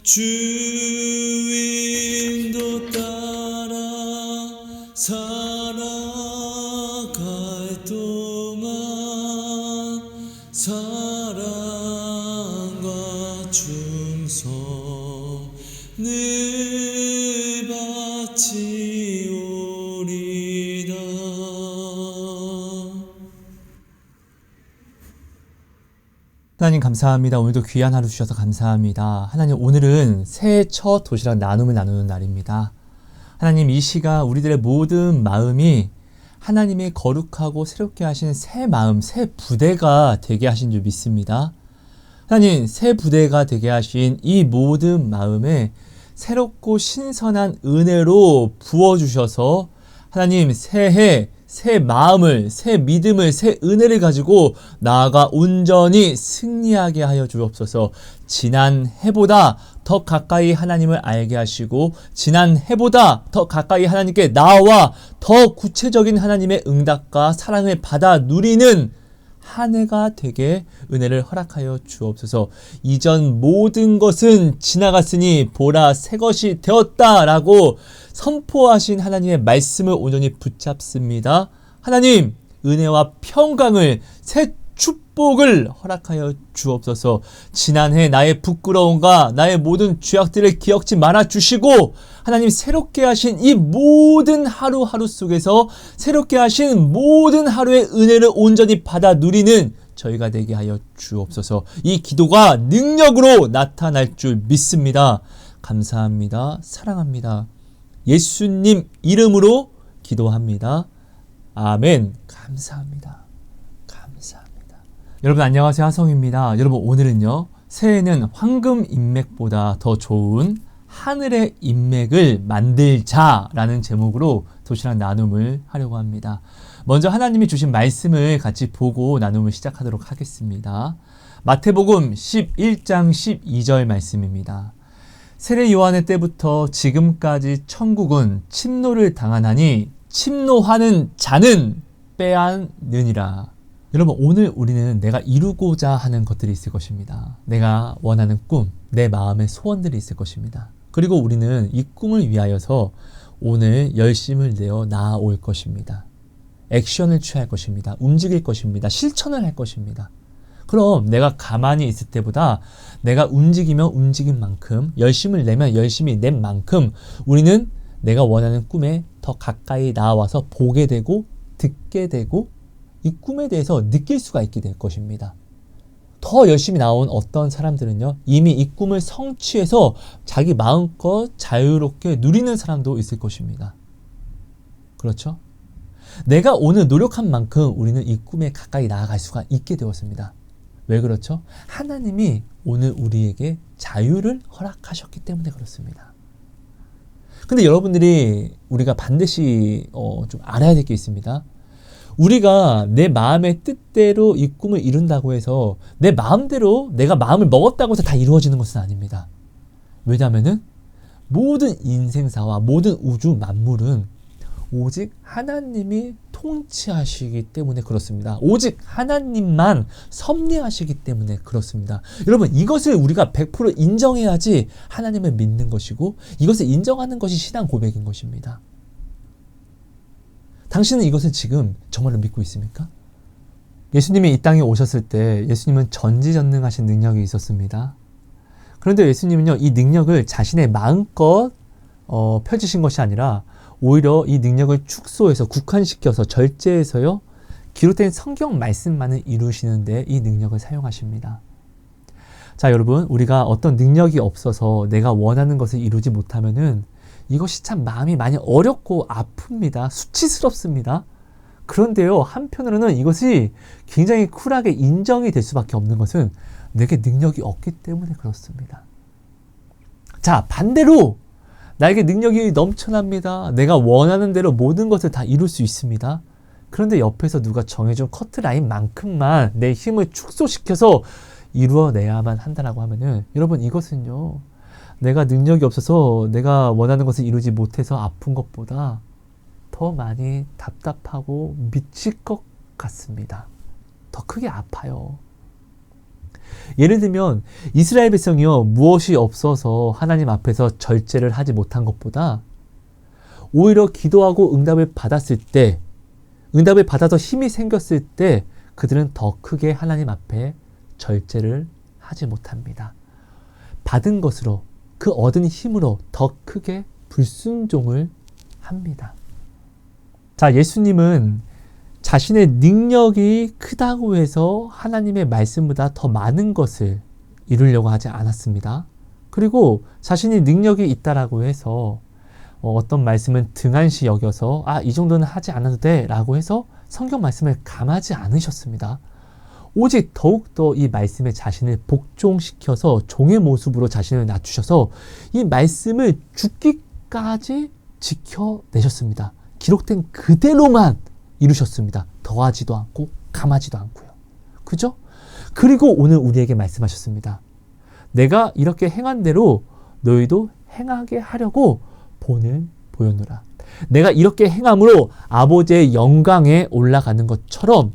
주 인도 따라 살아갈 동안 사랑과 충성을 바치오리다. 하나님 감사합니다. 오늘도 귀한 하루 주셔서 감사합니다. 하나님, 오늘은 새해 첫 도시락 나눔을 나누는 날입니다. 하나님, 이 시간 우리들의 모든 마음이 하나님의 거룩하고 새롭게 하신 새 마음, 새 부대가 되게 하신 줄 믿습니다. 하나님, 새 부대가 되게 하신 이 모든 마음에 새롭고 신선한 은혜로 부어주셔서 하나님, 새해 새 마음을, 새 믿음을, 새 은혜를 가지고 나아가 온전히 승리하게 하여 주옵소서. 지난 해보다 더 가까이 하나님을 알게 하시고 지난 해보다 더 가까이 하나님께 나와 더 구체적인 하나님의 응답과 사랑을 받아 누리는 한 해가 되게 은혜를 허락하여 주옵소서. 이전 모든 것은 지나갔으니 보라 새 것이 되었다라고 선포하신 하나님의 말씀을 온전히 붙잡습니다. 하나님, 은혜와 평강을, 새 축복을 허락하여 주옵소서. 지난해 나의 부끄러움과 나의 모든 죄악들을 기억지 말아 주시고 하나님, 새롭게 하신 이 모든 하루하루 속에서 새롭게 하신 모든 하루의 은혜를 온전히 받아 누리는 저희가 되게 하여 주옵소서. 이 기도가 능력으로 나타날 줄 믿습니다. 감사합니다. 사랑합니다. 예수님 이름으로 기도합니다. 아멘. 감사합니다. 감사합니다. 여러분 안녕하세요. 하성입니다. 여러분, 오늘은요, 새해는 황금 인맥보다 더 좋은 하늘의 인맥을 만들자라는 제목으로 도시락 나눔을 하려고 합니다. 먼저 하나님이 주신 말씀을 같이 보고 나눔을 시작하도록 하겠습니다. 마태복음 11장 12절 말씀입니다. 세례 요한의 때부터 지금까지 천국은 침노를 당하나니 침노하는 자는 빼앗느니라. 여러분, 오늘 우리는 내가 이루고자 하는 것들이 있을 것입니다. 내가 원하는 꿈, 내 마음의 소원들이 있을 것입니다. 그리고 우리는 이 꿈을 위하여서 오늘 열심을 내어 나아올 것입니다. 액션을 취할 것입니다. 움직일 것입니다. 실천을 할 것입니다. 그럼 내가 가만히 있을 때보다 내가 움직이면 움직인 만큼, 열심을 내면 열심히 낸 만큼 우리는 내가 원하는 꿈에 더 가까이 나와서 보게 되고 듣게 되고 이 꿈에 대해서 느낄 수가 있게 될 것입니다. 더 열심히 나온 어떤 사람들은요, 이미 이 꿈을 성취해서 자기 마음껏 자유롭게 누리는 사람도 있을 것입니다. 그렇죠? 내가 오늘 노력한 만큼 우리는 이 꿈에 가까이 나아갈 수가 있게 되었습니다. 왜 그렇죠? 하나님이 오늘 우리에게 자유를 허락하셨기 때문에 그렇습니다. 근데 여러분들이 우리가 반드시 좀 알아야 될 게 있습니다. 우리가 내 마음의 뜻대로 이 꿈을 이룬다고 해서 내 마음대로 내가 마음을 먹었다고 해서 다 이루어지는 것은 아닙니다. 왜냐하면은 모든 인생사와 모든 우주 만물은 오직 하나님이 통치하시기 때문에 그렇습니다. 오직 하나님만 섭리하시기 때문에 그렇습니다. 여러분, 이것을 우리가 100% 인정해야지 하나님을 믿는 것이고 이것을 인정하는 것이 신앙 고백인 것입니다. 당신은 이것을 지금 정말로 믿고 있습니까? 예수님이 이 땅에 오셨을 때 예수님은 전지전능하신 능력이 있었습니다. 그런데 예수님은요, 이 능력을 자신의 마음껏 펼치신 것이 아니라 오히려 이 능력을 축소해서 국한시켜서 절제해서요, 기록된 성경 말씀만을 이루시는데 이 능력을 사용하십니다. 자, 여러분, 우리가 어떤 능력이 없어서 내가 원하는 것을 이루지 못하면은 이것이 참 마음이 많이 어렵고 아픕니다. 수치스럽습니다. 그런데요, 한편으로는 이것이 굉장히 쿨하게 인정이 될 수밖에 없는 것은 내게 능력이 없기 때문에 그렇습니다. 자, 반대로 나에게 능력이 넘쳐납니다. 내가 원하는 대로 모든 것을 다 이룰 수 있습니다. 그런데 옆에서 누가 정해준 커트라인만큼만 내 힘을 축소시켜서 이루어내야만 한다라고 하면은, 여러분, 이것은요, 내가 능력이 없어서 내가 원하는 것을 이루지 못해서 아픈 것보다 더 많이 답답하고 미칠 것 같습니다. 더 크게 아파요. 예를 들면 이스라엘 백성이요, 무엇이 없어서 하나님 앞에서 절제를 하지 못한 것보다 오히려 기도하고 응답을 받았을 때, 응답을 받아서 힘이 생겼을 때 그들은 더 크게 하나님 앞에 절제를 하지 못합니다. 받은 것으로, 그 얻은 힘으로 더 크게 불순종을 합니다. 자, 예수님은 자신의 능력이 크다고 해서 하나님의 말씀보다 더 많은 것을 이루려고 하지 않았습니다. 그리고 자신이 능력이 있다라고 해서 어떤 말씀은 등한시 여겨서 이 정도는 하지 않아도 돼 라고 해서 성경 말씀을 감하지 않으셨습니다. 오직 더욱더 이 말씀에 자신을 복종시켜서 종의 모습으로 자신을 낮추셔서 이 말씀을 죽기까지 지켜내셨습니다. 기록된 그대로만 이루셨습니다. 더하지도 않고 감하지도 않고요. 그죠? 그리고 오늘 우리에게 말씀하셨습니다. 내가 이렇게 행한 대로 너희도 행하게 하려고 본을 보였노라. 내가 이렇게 행함으로 아버지의 영광에 올라가는 것처럼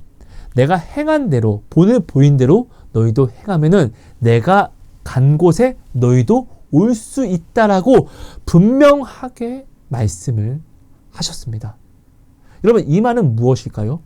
내가 행한 대로, 본을 보인 대로 너희도 행하면은 내가 간 곳에 너희도 올 수 있다라고 분명하게 말씀을 하셨습니다. 여러분, 이 말은 무엇일까요?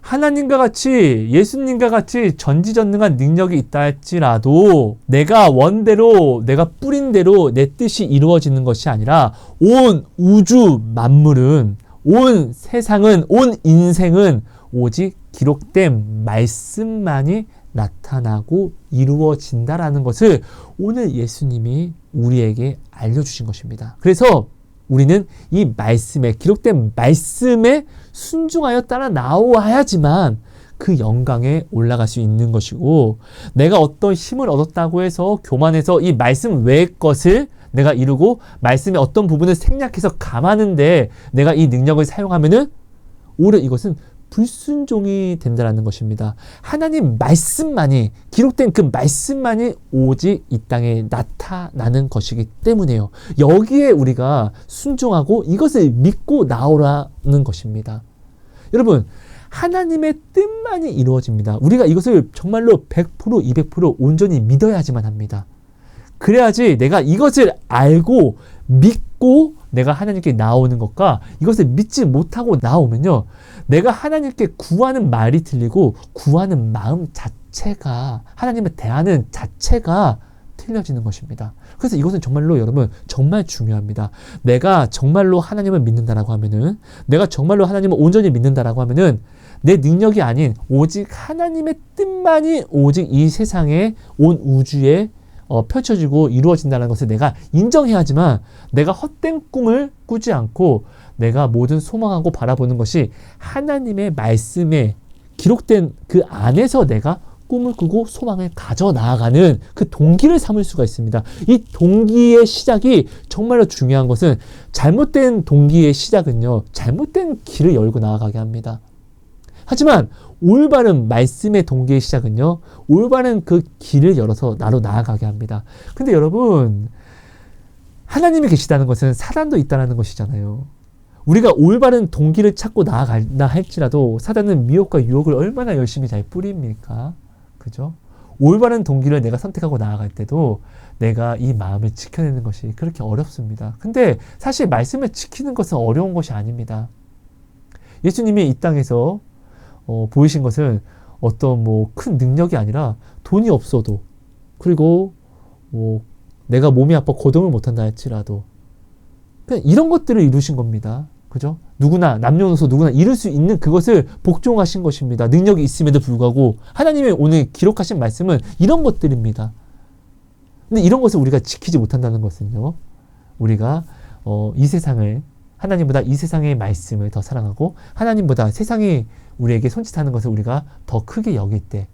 하나님과 같이, 예수님과 같이 전지전능한 능력이 있다 할지라도 내가 원대로, 내가 뿌린 대로 내 뜻이 이루어지는 것이 아니라 온 우주 만물은, 온 세상은, 온 인생은 오직 기록된 말씀만이 나타나고 이루어진다라는 것을 오늘 예수님이 우리에게 알려주신 것입니다. 그래서 우리는 이 말씀에, 기록된 말씀에 순종하여 따라 나와야지만 그 영광에 올라갈 수 있는 것이고, 내가 어떤 힘을 얻었다고 해서 교만해서 이 말씀 외의 것을 내가 이루고 말씀의 어떤 부분을 생략해서 감하는데 내가 이 능력을 사용하면은 오히려 이것은 불순종이 된다는 것입니다. 하나님 말씀만이, 기록된 그 말씀만이 오직 이 땅에 나타나는 것이기 때문에요. 여기에 우리가 순종하고 이것을 믿고 나오라는 것입니다. 여러분, 하나님의 뜻만이 이루어집니다. 우리가 이것을 정말로 100%, 200% 온전히 믿어야지만 합니다. 그래야지 내가 이것을 알고 믿고 내가 하나님께 나오는 것과 이것을 믿지 못하고 나오면요, 내가 하나님께 구하는 말이 틀리고 구하는 마음 자체가, 하나님을 대하는 자체가 틀려지는 것입니다. 그래서 이것은 정말로 여러분 정말 중요합니다. 내가 정말로 하나님을 믿는다라고 하면은, 내가 정말로 하나님을 온전히 믿는다라고 하면은 내 능력이 아닌 오직 하나님의 뜻만이 오직 이 세상에, 온 우주에 펼쳐지고 이루어진다는 것을 내가 인정해야지만 내가 헛된 꿈을 꾸지 않고 내가 모든 소망하고 바라보는 것이 하나님의 말씀에 기록된 그 안에서 내가 꿈을 꾸고 소망을 가져 나아가는 그 동기를 삼을 수가 있습니다. 이 동기의 시작이 정말로 중요한 것은, 잘못된 동기의 시작은요, 잘못된 길을 열고 나아가게 합니다. 하지만 올바른 말씀의 동기의 시작은요, 올바른 그 길을 열어서 나로 나아가게 합니다. 근데 여러분, 하나님이 계시다는 것은 사단도 있다는 것이잖아요. 우리가 올바른 동기를 찾고 나아간다 할지라도 사단은 미혹과 유혹을 얼마나 열심히 잘 뿌립니까? 그죠? 올바른 동기를 내가 선택하고 나아갈 때도 내가 이 마음을 지켜내는 것이 그렇게 어렵습니다. 근데 사실 말씀을 지키는 것은 어려운 것이 아닙니다. 예수님이 이 땅에서 보이신 것은 어떤 큰 능력이 아니라 돈이 없어도, 그리고 내가 몸이 아파 거동을 못한다 할지라도 그냥 이런 것들을 이루신 겁니다. 그죠? 누구나, 남녀노소 누구나 이룰 수 있는 그것을 복종하신 것입니다. 능력이 있음에도 불구하고 하나님의 오늘 기록하신 말씀은 이런 것들입니다. 근데 이런 것을 우리가 지키지 못한다는 것은요, 우리가 이 세상을, 하나님보다 이 세상의 말씀을 더 사랑하고 하나님보다 세상이 우리에게 손짓하는 것을 우리가 더 크게 여길 때,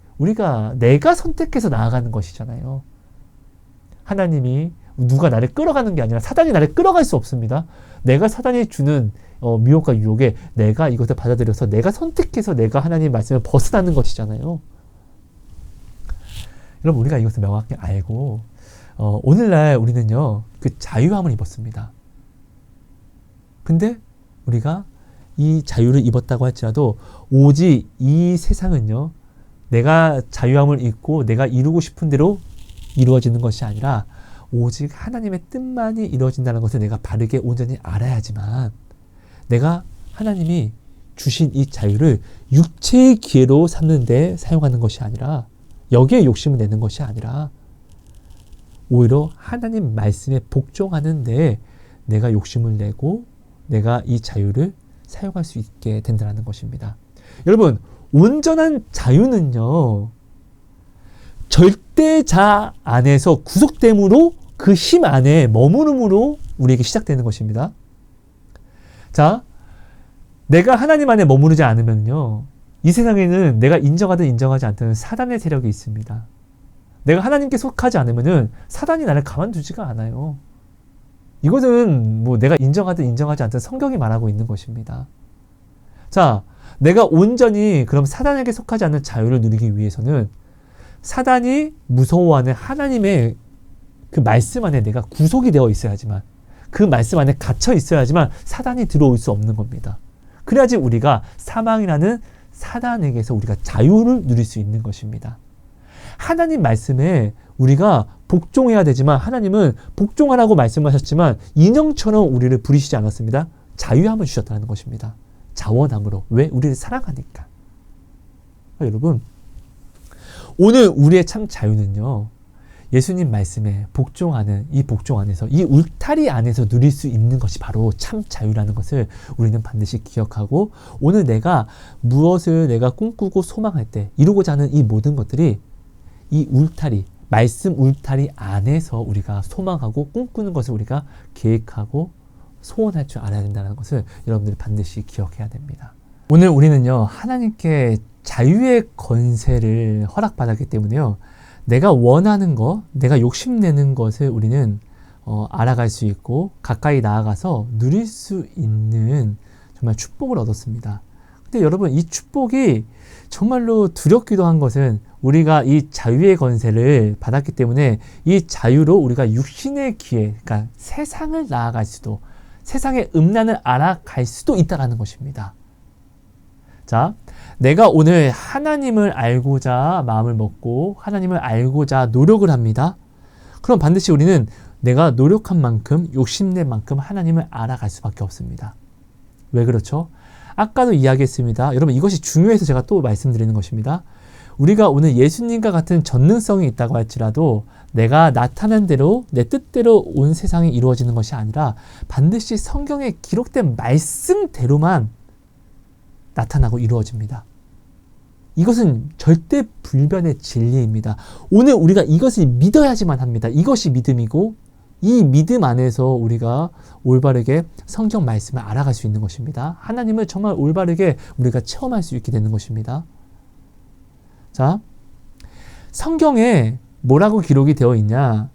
내가 선택해서 나아가는 것이잖아요. 하나님이 누가 나를 끌어가는 게 아니라 사단이 나를 끌어갈 수 없습니다. 내가 사단이 주는 미혹과 유혹에 내가 이것을 받아들여서 내가 선택해서 내가 하나님의 말씀을 벗어나는 것이잖아요. 여러분, 우리가 이것을 명확히 알고 오늘날 우리는요, 그 자유함을 입었습니다. 근데 우리가 이 자유를 입었다고 할지라도 오직 이 세상은요, 내가 자유함을 잊고 내가 이루고 싶은 대로 이루어지는 것이 아니라 오직 하나님의 뜻만이 이루어진다는 것을 내가 바르게 온전히 알아야지만 내가 하나님이 주신 이 자유를 육체의 기회로 삼는 데 사용하는 것이 아니라 여기에 욕심을 내는 것이 아니라 오히려 하나님 말씀에 복종하는 데 내가 욕심을 내고 내가 이 자유를 사용할 수 있게 된다는 것입니다. 여러분, 온전한 자유는요, 절대자 안에서 구속됨으로 그 힘 안에 머무름으로 우리에게 시작되는 것입니다. 자, 내가 하나님 안에 머무르지 않으면요, 이 세상에는 내가 인정하든 인정하지 않든 사단의 세력이 있습니다. 내가 하나님께 속하지 않으면은 사단이 나를 가만두지가 않아요. 이것은 뭐 내가 인정하든 인정하지 않든 성경이 말하고 있는 것입니다. 자, 내가 온전히 그럼 사단에게 속하지 않는 자유를 누리기 위해서는 사단이 무서워하는 하나님의 그 말씀 안에 내가 구속이 되어 있어야지만, 그 말씀 안에 갇혀 있어야지만 사단이 들어올 수 없는 겁니다. 그래야지 우리가 사망이라는 사단에게서 우리가 자유를 누릴 수 있는 것입니다. 하나님 말씀에 우리가 복종해야 되지만 하나님은 복종하라고 말씀하셨지만 인형처럼 우리를 부리시지 않았습니다. 자유함을 주셨다는 것입니다. 자원함으로. 왜? 우리를 사랑하니까. 여러분, 오늘 우리의 참 자유는요, 예수님 말씀에 복종하는 이 복종 안에서, 이 울타리 안에서 누릴 수 있는 것이 바로 참 자유라는 것을 우리는 반드시 기억하고, 오늘 내가 무엇을 내가 꿈꾸고 소망할 때 이루고자 하는 이 모든 것들이 이 울타리, 말씀 울타리 안에서 우리가 소망하고 꿈꾸는 것을 우리가 계획하고 소원할 줄 알아야 된다는 것을 여러분들이 반드시 기억해야 됩니다. 오늘 우리는요, 하나님께 자유의 권세를 허락받았기 때문에요, 내가 원하는 것, 내가 욕심내는 것을 우리는 알아갈 수 있고 가까이 나아가서 누릴 수 있는 정말 축복을 얻었습니다. 근데 여러분, 이 축복이 정말로 두렵기도 한 것은 우리가 이 자유의 권세를 받았기 때문에 이 자유로 우리가 육신의 기회, 그러니까 세상을 나아갈 수도, 세상의 음란을 알아갈 수도 있다는 것입니다. 자, 내가 오늘 하나님을 알고자 마음을 먹고 하나님을 알고자 노력을 합니다. 그럼 반드시 우리는 내가 노력한 만큼, 욕심낸 만큼 하나님을 알아갈 수밖에 없습니다. 왜 그렇죠? 아까도 이야기했습니다. 여러분, 이것이 중요해서 제가 또 말씀드리는 것입니다. 우리가 오늘 예수님과 같은 전능성이 있다고 할지라도 내가 나타난 대로, 내 뜻대로 온 세상이 이루어지는 것이 아니라 반드시 성경에 기록된 말씀대로만 나타나고 이루어집니다. 이것은 절대 불변의 진리입니다. 오늘 우리가 이것을 믿어야지만 합니다. 이것이 믿음이고, 이 믿음 안에서 우리가 올바르게 성경 말씀을 알아갈 수 있는 것입니다. 하나님을 정말 올바르게 우리가 체험할 수 있게 되는 것입니다. 자, 성경에 뭐라고 기록이 되어 있냐?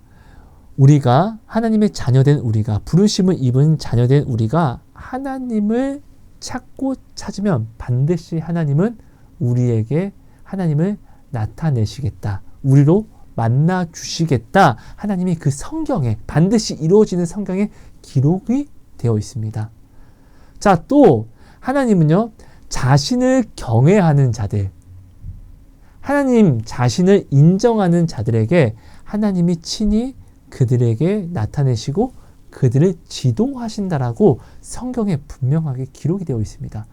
우리가, 하나님의 자녀된 우리가, 부르심을 입은 자녀된 우리가 하나님을 찾고 찾으면 반드시 하나님은 우리에게 하나님을 나타내시겠다, 우리로 만나 주시겠다, 하나님이 그 성경에, 반드시 이루어지는 성경에 기록이 되어 있습니다. 자, 또 하나님은요, 자신을 경외하는 자들, 하나님 자신을 인정하는 자들에게 하나님이 친히 그들에게 나타내시고 그들을 지도하신다라고 성경에 분명하게 기록이 되어 있습니다.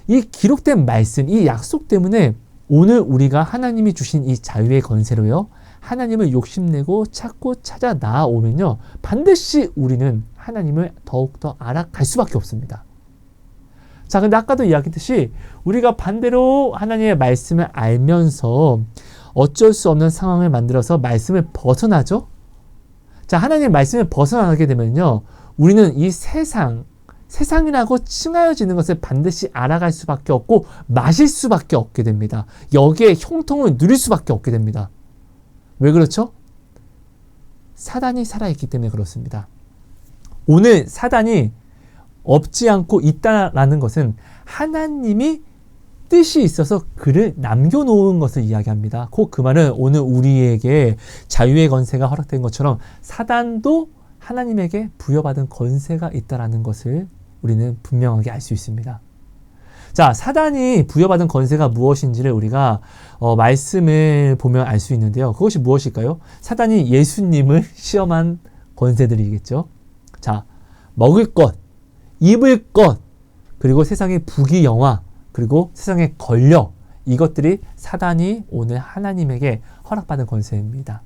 이 기록된 말씀, 이 약속 때문에 오늘 우리가 하나님이 주신 이 자유의 권세로요, 하나님을 욕심내고 찾고 찾아 나아오면요, 반드시 우리는 하나님을 더욱더 알아갈 수밖에 없습니다. 자, 근데 아까도 이야기했듯이 우리가 반대로 하나님의 말씀을 알면서 어쩔 수 없는 상황을 만들어서 말씀을 벗어나죠? 자, 하나님의 말씀을 벗어나게 되면요, 우리는 이 세상이라고 칭하여지는 것을 반드시 알아갈 수밖에 없고 마실 수밖에 없게 됩니다. 여기에 형통을 누릴 수밖에 없게 됩니다. 왜 그렇죠? 사단이 살아있기 때문에 그렇습니다. 오늘 사단이 없지 않고 있다라는 것은 하나님이 뜻이 있어서 그를 남겨놓은 것을 이야기합니다. 곧 그 말은 오늘 우리에게 자유의 권세가 허락된 것처럼 사단도 하나님에게 부여받은 권세가 있다라는 것을 우리는 분명하게 알 수 있습니다. 자, 사단이 부여받은 권세가 무엇인지를 우리가 말씀을 보면 알 수 있는데요. 그것이 무엇일까요? 사단이 예수님을 시험한 권세들이겠죠. 자, 먹을 것, 입을 것, 그리고 세상의 부귀영화, 그리고 세상의 권력, 이것들이 사단이 오늘 하나님에게 허락받은 권세입니다.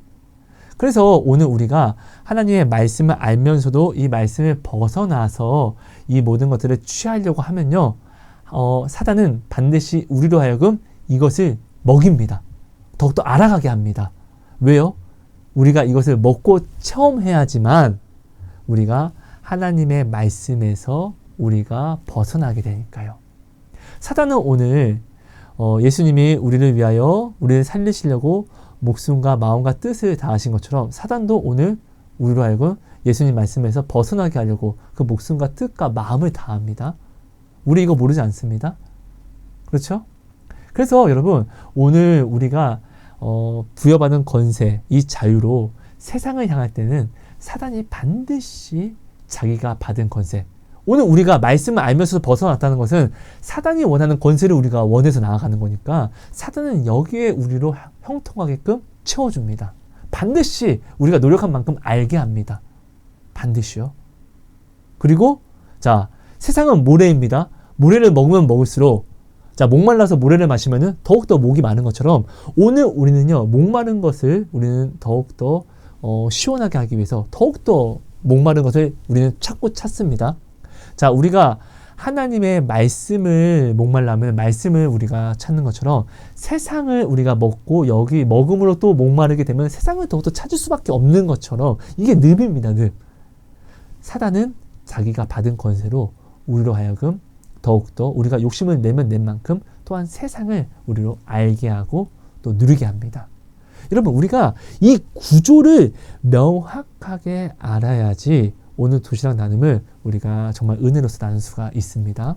그래서 오늘 우리가 하나님의 말씀을 알면서도 이 말씀을 벗어나서 이 모든 것들을 취하려고 하면요, 사단은 반드시 우리로 하여금 이것을 먹입니다. 더욱더 알아가게 합니다. 왜요? 우리가 이것을 먹고 체험해야지만 우리가 하나님의 말씀에서 우리가 벗어나게 되니까요. 사단은 오늘 예수님이 우리를 위하여 우리를 살리시려고 목숨과 마음과 뜻을 다하신 것처럼 사단도 오늘 우리로 하여금 예수님 말씀에서 벗어나게 하려고 그 목숨과 뜻과 마음을 다합니다. 우리 이거 모르지 않습니다. 그렇죠? 그래서 여러분, 오늘 우리가 부여받은 권세, 이 자유로 세상을 향할 때는 사단이 반드시 자기가 받은 권세, 오늘 우리가 말씀을 알면서 벗어났다는 것은 사단이 원하는 권세를 우리가 원해서 나아가는 거니까 사단은 여기에 우리로 형통하게끔 채워줍니다. 반드시 우리가 노력한 만큼 알게 합니다. 반드시요. 그리고 자, 세상은 모래입니다. 모래를 먹으면 먹을수록, 자, 목말라서 모래를 마시면은 더욱더 목이 마른 것처럼 오늘 우리는요, 목마른 것을 우리는 더욱더 시원하게 하기 위해서 더욱더 목마른 것을 우리는 찾습니다. 자, 우리가 하나님의 말씀을 목말라면 말씀을 우리가 찾는 것처럼 세상을 우리가 먹고 여기 먹음으로 또 목마르게 되면 세상을 더욱더 찾을 수밖에 없는 것처럼 이게 늪입니다. 늪. 사단은 자기가 받은 권세로 우리로 하여금 더욱더 우리가 욕심을 내면 낸 만큼 또한 세상을 우리로 알게 하고 또 누리게 합니다. 여러분, 우리가 이 구조를 명확하게 알아야지 오늘 도시락 나눔을 우리가 정말 은혜로서 나눌 수가 있습니다.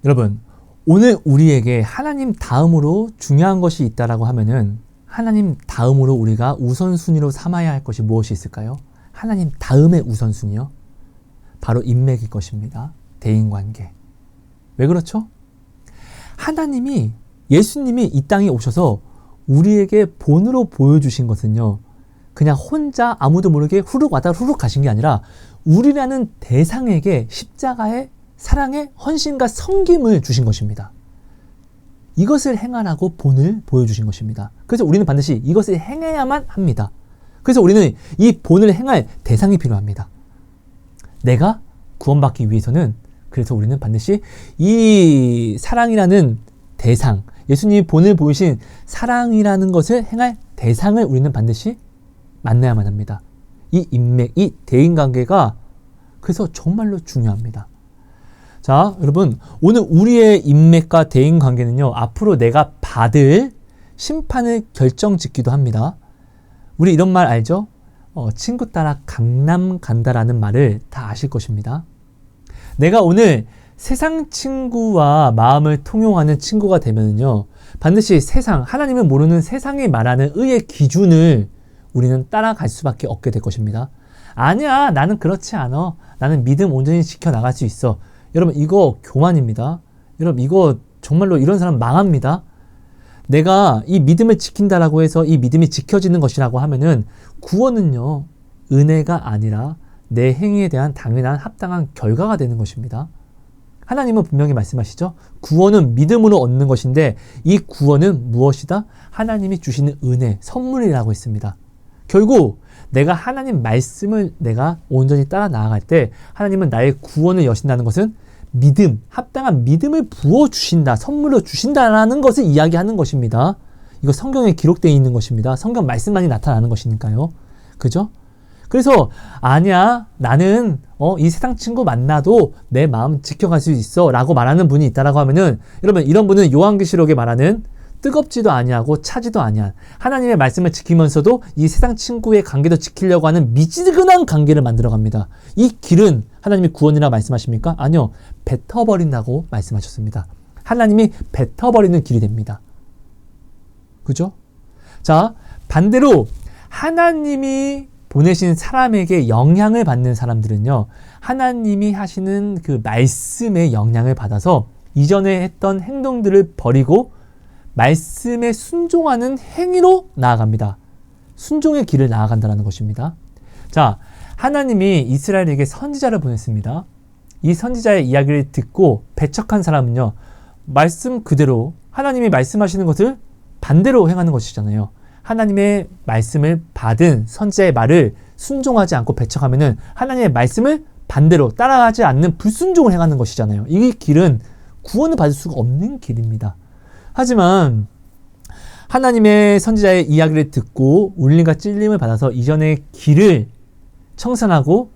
여러분, 오늘 우리에게 하나님 다음으로 중요한 것이 있다라고 하면은 하나님 다음으로 우리가 우선순위로 삼아야 할 것이 무엇이 있을까요? 하나님 다음의 우선순위요? 바로 인맥일 것입니다. 대인관계. 왜 그렇죠? 하나님이, 예수님이 이 땅에 오셔서 우리에게 본으로 보여주신 것은요, 그냥 혼자 아무도 모르게 후룩 왔다 후룩 가신 게 아니라 우리라는 대상에게 십자가의 사랑의 헌신과 섬김을 주신 것입니다. 이것을 행하라고 본을 보여주신 것입니다. 그래서 우리는 반드시 이것을 행해야만 합니다. 그래서 우리는 이 본을 행할 대상이 필요합니다. 내가 구원받기 위해서는, 그래서 우리는 반드시 이 사랑이라는 대상, 예수님이 본을 보이신 사랑이라는 것을 행할 대상을 우리는 반드시 만나야만 합니다. 이 인맥, 이 대인관계가 그래서 정말로 중요합니다. 자, 여러분, 오늘 우리의 인맥과 대인관계는요, 앞으로 내가 받을 심판을 결정짓기도 합니다. 우리 이런 말 알죠? 친구 따라 강남 간다라는 말을 다 아실 것입니다. 내가 오늘 세상 친구와 마음을 통용하는 친구가 되면요, 반드시 세상, 하나님을 모르는 세상이 말하는 의의 기준을 우리는 따라갈 수밖에 없게 될 것입니다. 아니야, 나는 그렇지 않아. 나는 믿음 온전히 지켜나갈 수 있어. 여러분, 이거 교만입니다. 여러분, 이거 정말로 이런 사람 망합니다. 내가 이 믿음을 지킨다라고 해서 이 믿음이 지켜지는 것이라고 하면은 구원은요, 은혜가 아니라 내 행위에 대한 당연한 합당한 결과가 되는 것입니다. 하나님은 분명히 말씀하시죠. 구원은 믿음으로 얻는 것인데 이 구원은 무엇이다? 하나님이 주시는 은혜, 선물이라고 했습니다. 결국 내가 하나님 말씀을 내가 온전히 따라 나아갈 때 하나님은 나의 구원을 여신다는 것은 믿음, 합당한 믿음을 부어주신다, 선물로 주신다라는 것을 이야기하는 것입니다. 이거 성경에 기록되어 있는 것입니다. 성경 말씀만이 나타나는 것이니까요. 그죠? 그래서 아니야, 나는 이 세상 친구 만나도 내 마음 지켜갈 수 있어 라고 말하는 분이 있다라고 하면은, 여러분, 이런 분은 요한계시록에 말하는 뜨겁지도 아니하고 차지도 아니한 하나님의 말씀을 지키면서도 이 세상 친구의 관계도 지키려고 하는 미지근한 관계를 만들어갑니다. 이 길은 하나님이 구원이라 말씀하십니까? 아니요, 뱉어버린다고 말씀하셨습니다. 하나님이 뱉어버리는 길이 됩니다. 그죠? 자, 반대로 하나님이 보내신 사람에게 영향을 받는 사람들은요, 하나님이 하시는 그 말씀의 영향을 받아서 이전에 했던 행동들을 버리고 말씀에 순종하는 행위로 나아갑니다. 순종의 길을 나아간다는 것입니다. 자, 하나님이 이스라엘에게 선지자를 보냈습니다. 이 선지자의 이야기를 듣고 배척한 사람은요, 말씀 그대로 하나님이 말씀하시는 것을 반대로 행하는 것이잖아요. 하나님의 말씀을 받은 선지자의 말을 순종하지 않고 배척하면은 하나님의 말씀을 반대로 따라가지 않는 불순종을 행하는 것이잖아요. 이 길은 구원을 받을 수가 없는 길입니다. 하지만 하나님의 선지자의 이야기를 듣고 울림과 찔림을 받아서 이전의 길을 청산하고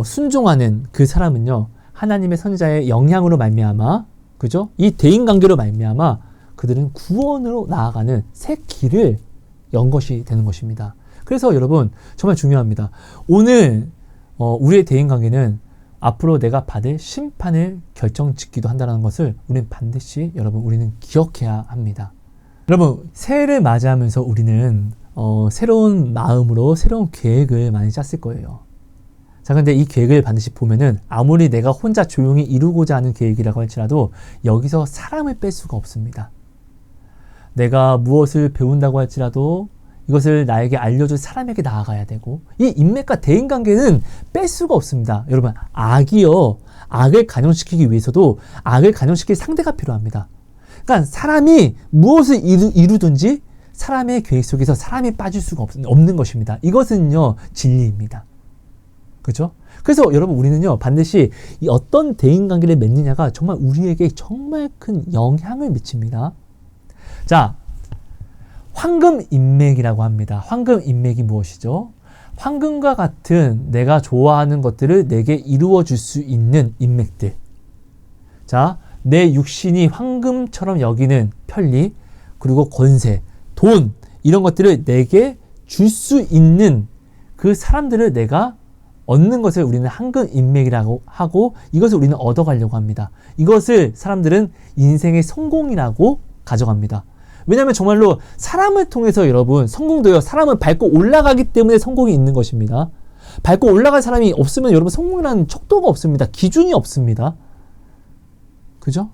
순종하는 그 사람은요, 하나님의 선지자의 영향으로 말미암아, 그죠? 이 대인관계로 말미암아 그들은 구원으로 나아가는 새 길을 연 것이 되는 것입니다. 그래서 여러분 정말 중요합니다. 오늘 우리의 대인관계는 앞으로 내가 받을 심판을 결정짓기도 한다는 것을 우리는 반드시 우리는 기억해야 합니다. 여러분, 새해를 맞이하면서 우리는 새로운 마음으로 새로운 계획을 많이 짰을 거예요. 자, 근데 이 계획을 반드시 보면은 아무리 내가 혼자 조용히 이루고자 하는 계획이라고 할지라도 여기서 사람을 뺄 수가 없습니다. 내가 무엇을 배운다고 할지라도 이것을 나에게 알려줄 사람에게 나아가야 되고, 이 인맥과 대인관계는 뺄 수가 없습니다. 여러분, 악을 간영시키기 위해서도 악을 간영시킬 상대가 필요합니다. 그러니까 사람이 무엇을 이루든지 사람의 계획 속에서 사람이 빠질 수가 없는 것입니다. 이것은요, 진리입니다. 그렇죠? 그래서 여러분, 우리는요, 반드시 이 어떤 대인관계를 맺느냐가 정말 우리에게 정말 큰 영향을 미칩니다. 자, 황금인맥이라고 합니다. 황금인맥이 무엇이죠? 황금과 같은 내가 좋아하는 것들을 내게 이루어 줄 수 있는 인맥들. 자, 내 육신이 황금처럼 여기는 편리, 그리고 권세, 돈, 이런 것들을 내게 줄 수 있는 그 사람들을 내가 얻는 것을 우리는 황금인맥이라고 하고, 이것을 우리는 얻어가려고 합니다. 이것을 사람들은 인생의 성공이라고 가져갑니다. 왜냐하면 정말로 사람을 통해서 여러분, 성공도요, 사람은 밟고 올라가기 때문에 성공이 있는 것입니다. 밟고 올라갈 사람이 없으면 여러분, 성공이라는 척도가 없습니다. 기준이 없습니다. 그죠?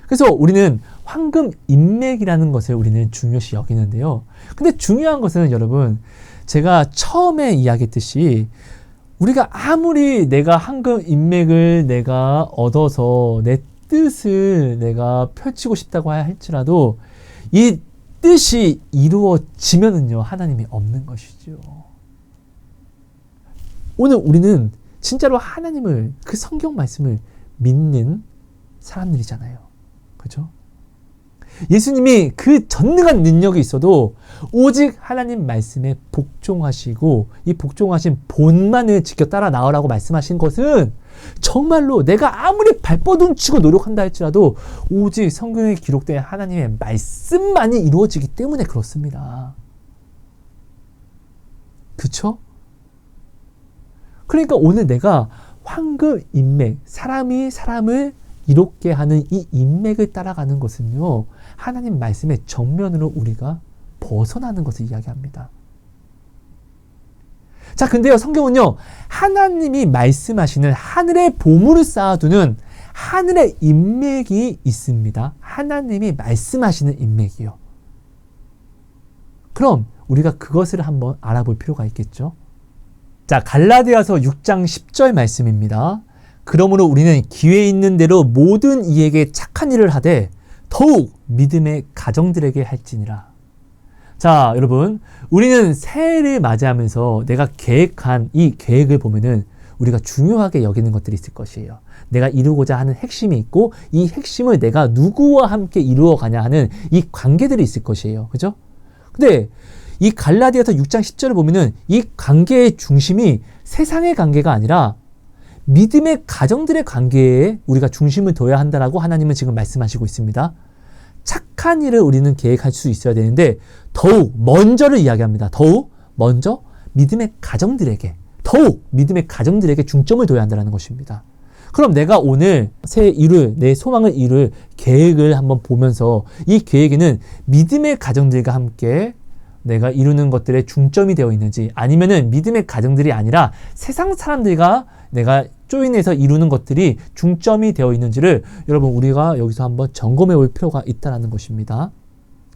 그래서 우리는 황금인맥이라는 것을 우리는 중요시 여기는데요. 근데 중요한 것은 여러분, 제가 처음에 이야기했듯이 우리가 아무리 내가 황금인맥을 내가 얻어서 내 뜻을 내가 펼치고 싶다고 할지라도 이 뜻이 이루어지면은요, 하나님이 없는 것이죠. 오늘 우리는 진짜로 하나님을, 그 성경 말씀을 믿는 사람들이잖아요. 그죠? 예수님이 그 전능한 능력이 있어도 오직 하나님 말씀에 복종하시고 이 복종하신 본만을 지켜 따라 나오라고 말씀하신 것은 정말로 내가 아무리 발버둥 치고 노력한다 할지라도 오직 성경에 기록된 하나님의 말씀만이 이루어지기 때문에 그렇습니다. 그쵸? 그러니까 오늘 내가 황금인맥, 사람이 사람을 이롭게 하는 이 인맥을 따라가는 것은요, 하나님 말씀의 정면으로 우리가 벗어나는 것을 이야기합니다. 자, 근데요, 성경은요, 하나님이 말씀하시는 하늘의 보물을 쌓아두는 하늘의 인맥이 있습니다. 하나님이 말씀하시는 인맥이요. 그럼 우리가 그것을 한번 알아볼 필요가 있겠죠. 자, 갈라디아서 6장 10절 말씀입니다. 그러므로 우리는 기회 있는 대로 모든 이에게 착한 일을 하되 더욱 믿음의 가정들에게 할지니라. 자, 여러분, 우리는 새해를 맞이하면서 내가 계획한 이 계획을 보면은 우리가 중요하게 여기는 것들이 있을 것이에요. 내가 이루고자 하는 핵심이 있고 이 핵심을 내가 누구와 함께 이루어가냐 하는 이 관계들이 있을 것이에요. 그죠? 근데 이 갈라디아서 6장 10절을 보면은 이 관계의 중심이 세상의 관계가 아니라 믿음의 가정들의 관계에 우리가 중심을 둬야 한다라고 하나님은 지금 말씀하시고 있습니다. 착한 일을 우리는 계획할 수 있어야 되는데 더욱 먼저를 이야기합니다. 더욱 먼저 믿음의 가정들에게, 더욱 믿음의 가정들에게 중점을 둬야 한다는 것입니다. 그럼 내가 오늘 새 이룰, 내 소망을 이룰 계획을 한번 보면서 이 계획에는 믿음의 가정들과 함께 내가 이루는 것들에 중점이 되어 있는지, 아니면은 믿음의 가정들이 아니라 세상 사람들과 내가 조인해서 이루는 것들이 중점이 되어 있는지를 여러분 우리가 여기서 한번 점검해 볼 필요가 있다는 것입니다.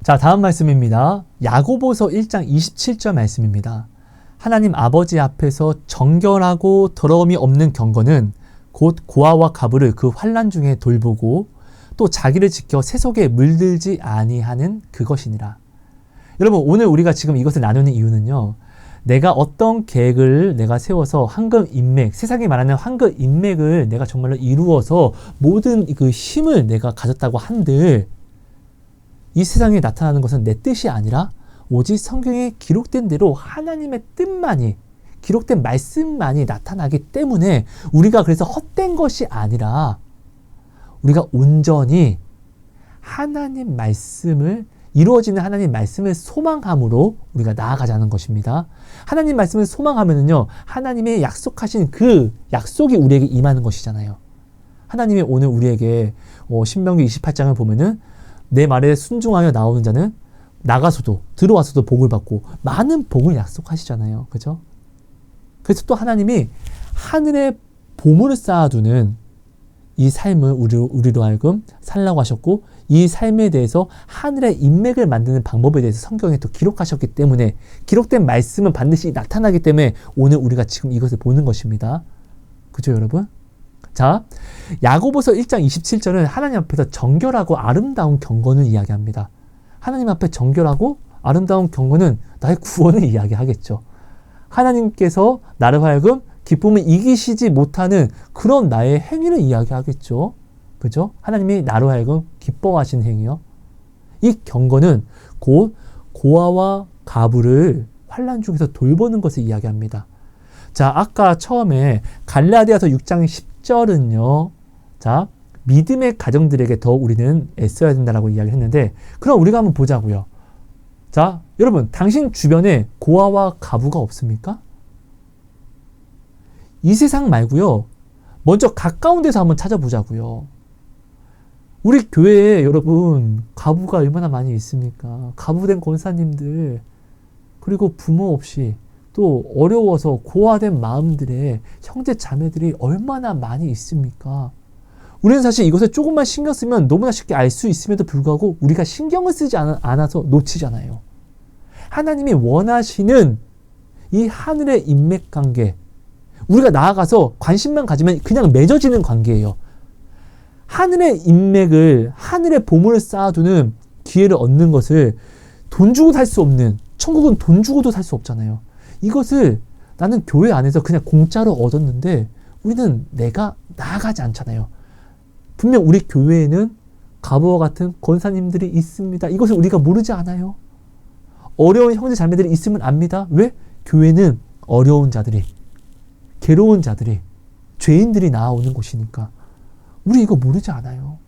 자, 다음 말씀입니다. 야고보서 1장 27절 말씀입니다. 하나님 아버지 앞에서 정결하고 더러움이 없는 경건은 곧 고아와 가부를 그 환난 중에 돌보고 또 자기를 지켜 세속에 물들지 아니하는 그것이니라. 여러분, 오늘 우리가 지금 이것을 나누는 이유는요, 내가 어떤 계획을 내가 세워서 황금 인맥, 세상이 말하는 황금 인맥을 내가 정말로 이루어서 모든 그 힘을 내가 가졌다고 한들 이 세상에 나타나는 것은 내 뜻이 아니라 오직 성경에 기록된 대로 하나님의 뜻만이, 기록된 말씀만이 나타나기 때문에 우리가 그래서 헛된 것이 아니라 우리가 온전히 하나님 말씀을, 이루어지는 하나님 말씀을 소망함으로 우리가 나아가자는 것입니다. 하나님 말씀을 소망하면은요, 하나님의 약속하신 그 약속이 우리에게 임하는 것이잖아요. 하나님이 오늘 우리에게 신명기 28장을 보면은 내 말에 순종하여 나오는 자는 나가서도 들어와서도 복을 받고 많은 복을 약속하시잖아요. 그죠? 그래서 또 하나님이 하늘에 보물을 쌓아두는 이 삶을 우리로 하여금 살라고 하셨고, 이 삶에 대해서 하늘의 인맥을 만드는 방법에 대해서 성경에 또 기록하셨기 때문에, 기록된 말씀은 반드시 나타나기 때문에 오늘 우리가 지금 이것을 보는 것입니다. 그죠, 여러분? 자, 야고보서 1장 27절은 하나님 앞에서 정결하고 아름다운 경건을 이야기합니다. 하나님 앞에 정결하고 아름다운 경건은 나의 구원을 이야기하겠죠. 하나님께서 나를 하여금 기쁨을 이기시지 못하는 그런 나의 행위를 이야기하겠죠. 그죠? 하나님이 나로 하여금 기뻐하신 행위요. 이 경건은 곧 고아와 가부를 환난 중에서 돌보는 것을 이야기합니다. 자, 아까 처음에 갈라디아서 6장 10절은요. 자, 믿음의 가정들에게 더 우리는 애써야 된다라고 이야기를 했는데, 그럼 우리가 한번 보자고요. 자, 여러분, 당신 주변에 고아와 가부가 없습니까? 이 세상 말고요. 먼저 가까운 데서 한번 찾아보자고요. 우리 교회에 여러분 가부가 얼마나 많이 있습니까? 가부된 권사님들, 그리고 부모 없이 또 어려워서 고아된 마음들의 형제 자매들이 얼마나 많이 있습니까? 우리는 사실 이것을 조금만 신경 쓰면 너무나 쉽게 알 수 있음에도 불구하고 우리가 신경을 쓰지 않아서 놓치잖아요. 하나님이 원하시는 이 하늘의 인맥관계, 우리가 나아가서 관심만 가지면 그냥 맺어지는 관계예요. 하늘의 인맥을, 하늘의 보물을 쌓아두는 기회를 얻는 것을 돈 주고 살 수 없는, 천국은 돈 주고도 살 수 없잖아요. 이것을 나는 교회 안에서 그냥 공짜로 얻었는데 우리는 내가 나아가지 않잖아요. 분명 우리 교회에는 가부와 같은 권사님들이 있습니다. 이것을 우리가 모르지 않아요. 어려운 형제 자매들이 있으면 압니다. 왜? 교회는 어려운 자들이, 괴로운 자들이, 죄인들이 나아오는 곳이니까. 우리 이거 모르지 않아요.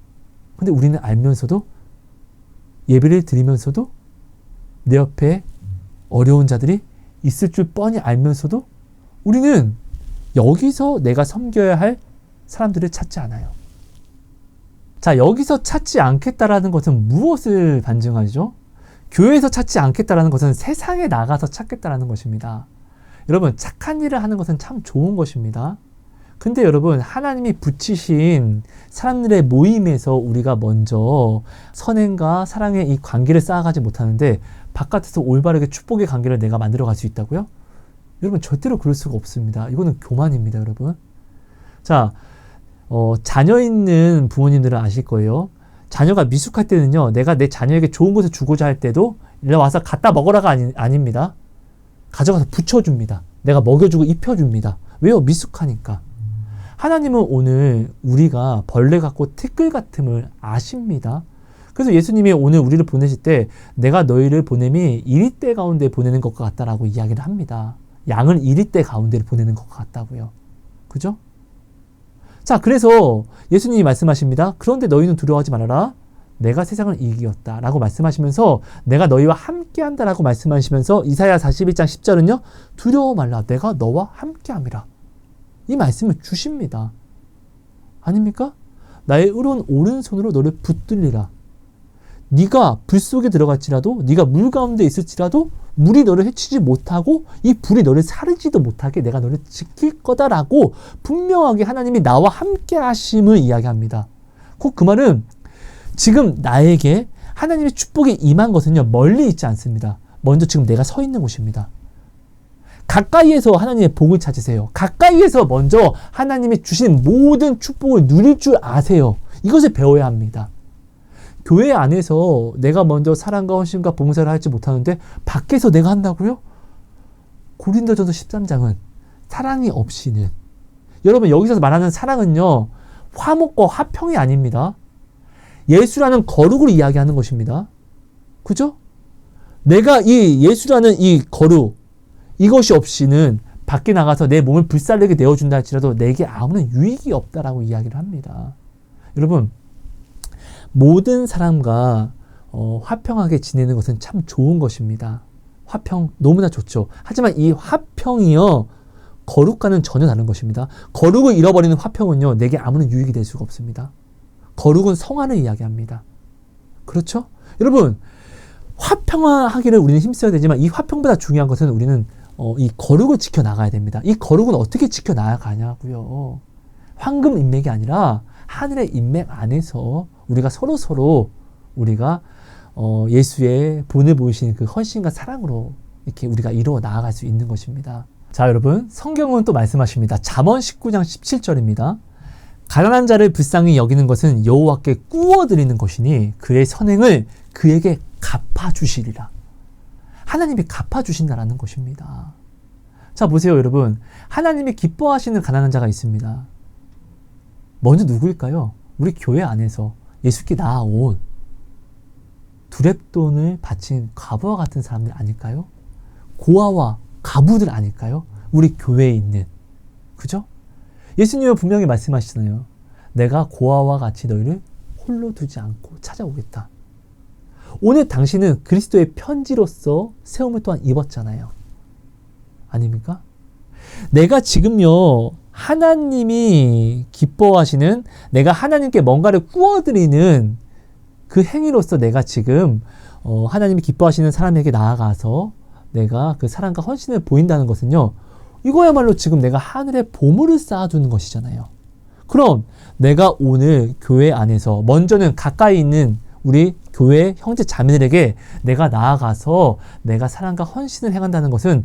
근데 우리는 알면서도, 예배를 드리면서도 내 옆에 어려운 자들이 있을 줄 뻔히 알면서도 우리는 여기서 내가 섬겨야 할 사람들을 찾지 않아요. 자, 여기서 찾지 않겠다라는 것은 무엇을 반증하죠? 교회에서 찾지 않겠다라는 것은 세상에 나가서 찾겠다라는 것입니다. 여러분, 착한 일을 하는 것은 참 좋은 것입니다. 근데 여러분, 하나님이 붙이신 사람들의 모임에서 우리가 먼저 선행과 사랑의 이 관계를 쌓아가지 못하는데 바깥에서 올바르게 축복의 관계를 내가 만들어갈 수 있다고요? 여러분, 절대로 그럴 수가 없습니다. 이거는 교만입니다, 여러분. 자, 자녀 있는 부모님들은 아실 거예요. 자녀가 미숙할 때는요, 내가 내 자녀에게 좋은 것을 주고자 할 때도 일로 와서 갖다 먹어라가 아닙니다. 가져가서 붙여줍니다. 내가 먹여주고 입혀줍니다. 왜요? 미숙하니까. 하나님은 오늘 우리가 벌레 같고 티끌 같음을 아십니다. 그래서 예수님이 오늘 우리를 보내실 때 내가 너희를 보냄이 이리떼 가운데 보내는 것과 같다라고 이야기를 합니다. 양을 이리떼 가운데 보내는 것과 같다고요. 그죠? 자, 그래서 예수님이 말씀하십니다. 그런데 너희는 두려워하지 말아라. 내가 세상을 이기었다 라고 말씀하시면서 내가 너희와 함께한다 라고 말씀하시면서 이사야 41장 10절은요. 두려워 말라. 내가 너와 함께함이라. 이 말씀을 주십니다. 아닙니까? 나의 의로운 오른손으로 너를 붙들리라. 네가 불 속에 들어갈지라도, 네가 물 가운데 있을지라도 물이 너를 해치지 못하고 이 불이 너를 사르지도 못하게 내가 너를 지킬 거다라고 분명하게 하나님이 나와 함께 하심을 이야기합니다. 꼭 그 말은 지금 나에게 하나님의 축복이 임한 것은요, 멀리 있지 않습니다. 먼저 지금 내가 서 있는 곳입니다. 가까이에서 하나님의 복을 찾으세요. 가까이에서 먼저 하나님이 주신 모든 축복을 누릴 줄 아세요. 이것을 배워야 합니다. 교회 안에서 내가 먼저 사랑과 헌신과 봉사를 하지 못하는데 밖에서 내가 한다고요? 고린도전서 13장은 사랑이 없이는, 여러분 여기서 말하는 사랑은요, 화목과 화평이 아닙니다. 예수라는 거룩을 이야기하는 것입니다. 그죠? 내가 이 예수라는 이 거룩, 이것이 없이는 밖에 나가서 내 몸을 불살르게 내어준다 할지라도 내게 아무런 유익이 없다라고 이야기를 합니다. 여러분, 모든 사람과 화평하게 지내는 것은 참 좋은 것입니다. 화평 너무나 좋죠. 하지만 이 화평이요, 거룩과는 전혀 다른 것입니다. 거룩을 잃어버리는 화평은요, 내게 아무런 유익이 될 수가 없습니다. 거룩은 성화를 이야기합니다. 그렇죠? 여러분, 화평하기를 우리는 힘써야 되지만 이 화평보다 중요한 것은 우리는 이 거룩을 지켜나가야 됩니다. 이 거룩은 어떻게 지켜나가냐고요. 황금 인맥이 아니라 하늘의 인맥 안에서 우리가 서로 우리가 예수의 본을 보이신 그 헌신과 사랑으로 이렇게 우리가 이루어 나아갈 수 있는 것입니다. 자, 여러분, 성경은 또 말씀하십니다. 잠언 19장 17절입니다. 가난한 자를 불쌍히 여기는 것은 여호와께 꾸어드리는 것이니 그의 선행을 그에게 갚아주시리라. 하나님이 갚아주신다라는 것입니다. 자, 보세요, 여러분. 하나님이 기뻐하시는 가난한 자가 있습니다. 먼저 누구일까요? 우리 교회 안에서 예수께 나아온 두렙돈을 바친 과부와 같은 사람들 아닐까요? 고아와 가부들 아닐까요? 우리 교회에 있는. 그죠? 예수님은 분명히 말씀하시잖아요. 내가 고아와 같이 너희를 홀로 두지 않고 찾아오겠다. 오늘 당신은 그리스도의 편지로서 세움을 또한 입었잖아요. 아닙니까? 내가 지금요, 하나님이 기뻐하시는, 내가 하나님께 뭔가를 꾸어드리는 그 행위로서 내가 지금 하나님이 기뻐하시는 사람에게 나아가서 내가 그 사랑과 헌신을 보인다는 것은요, 이거야말로 지금 내가 하늘에 보물을 쌓아두는 것이잖아요. 그럼 내가 오늘 교회 안에서 먼저는 가까이 있는 우리 교회 형제 자매들에게 내가 나아가서 내가 사랑과 헌신을 행한다는 것은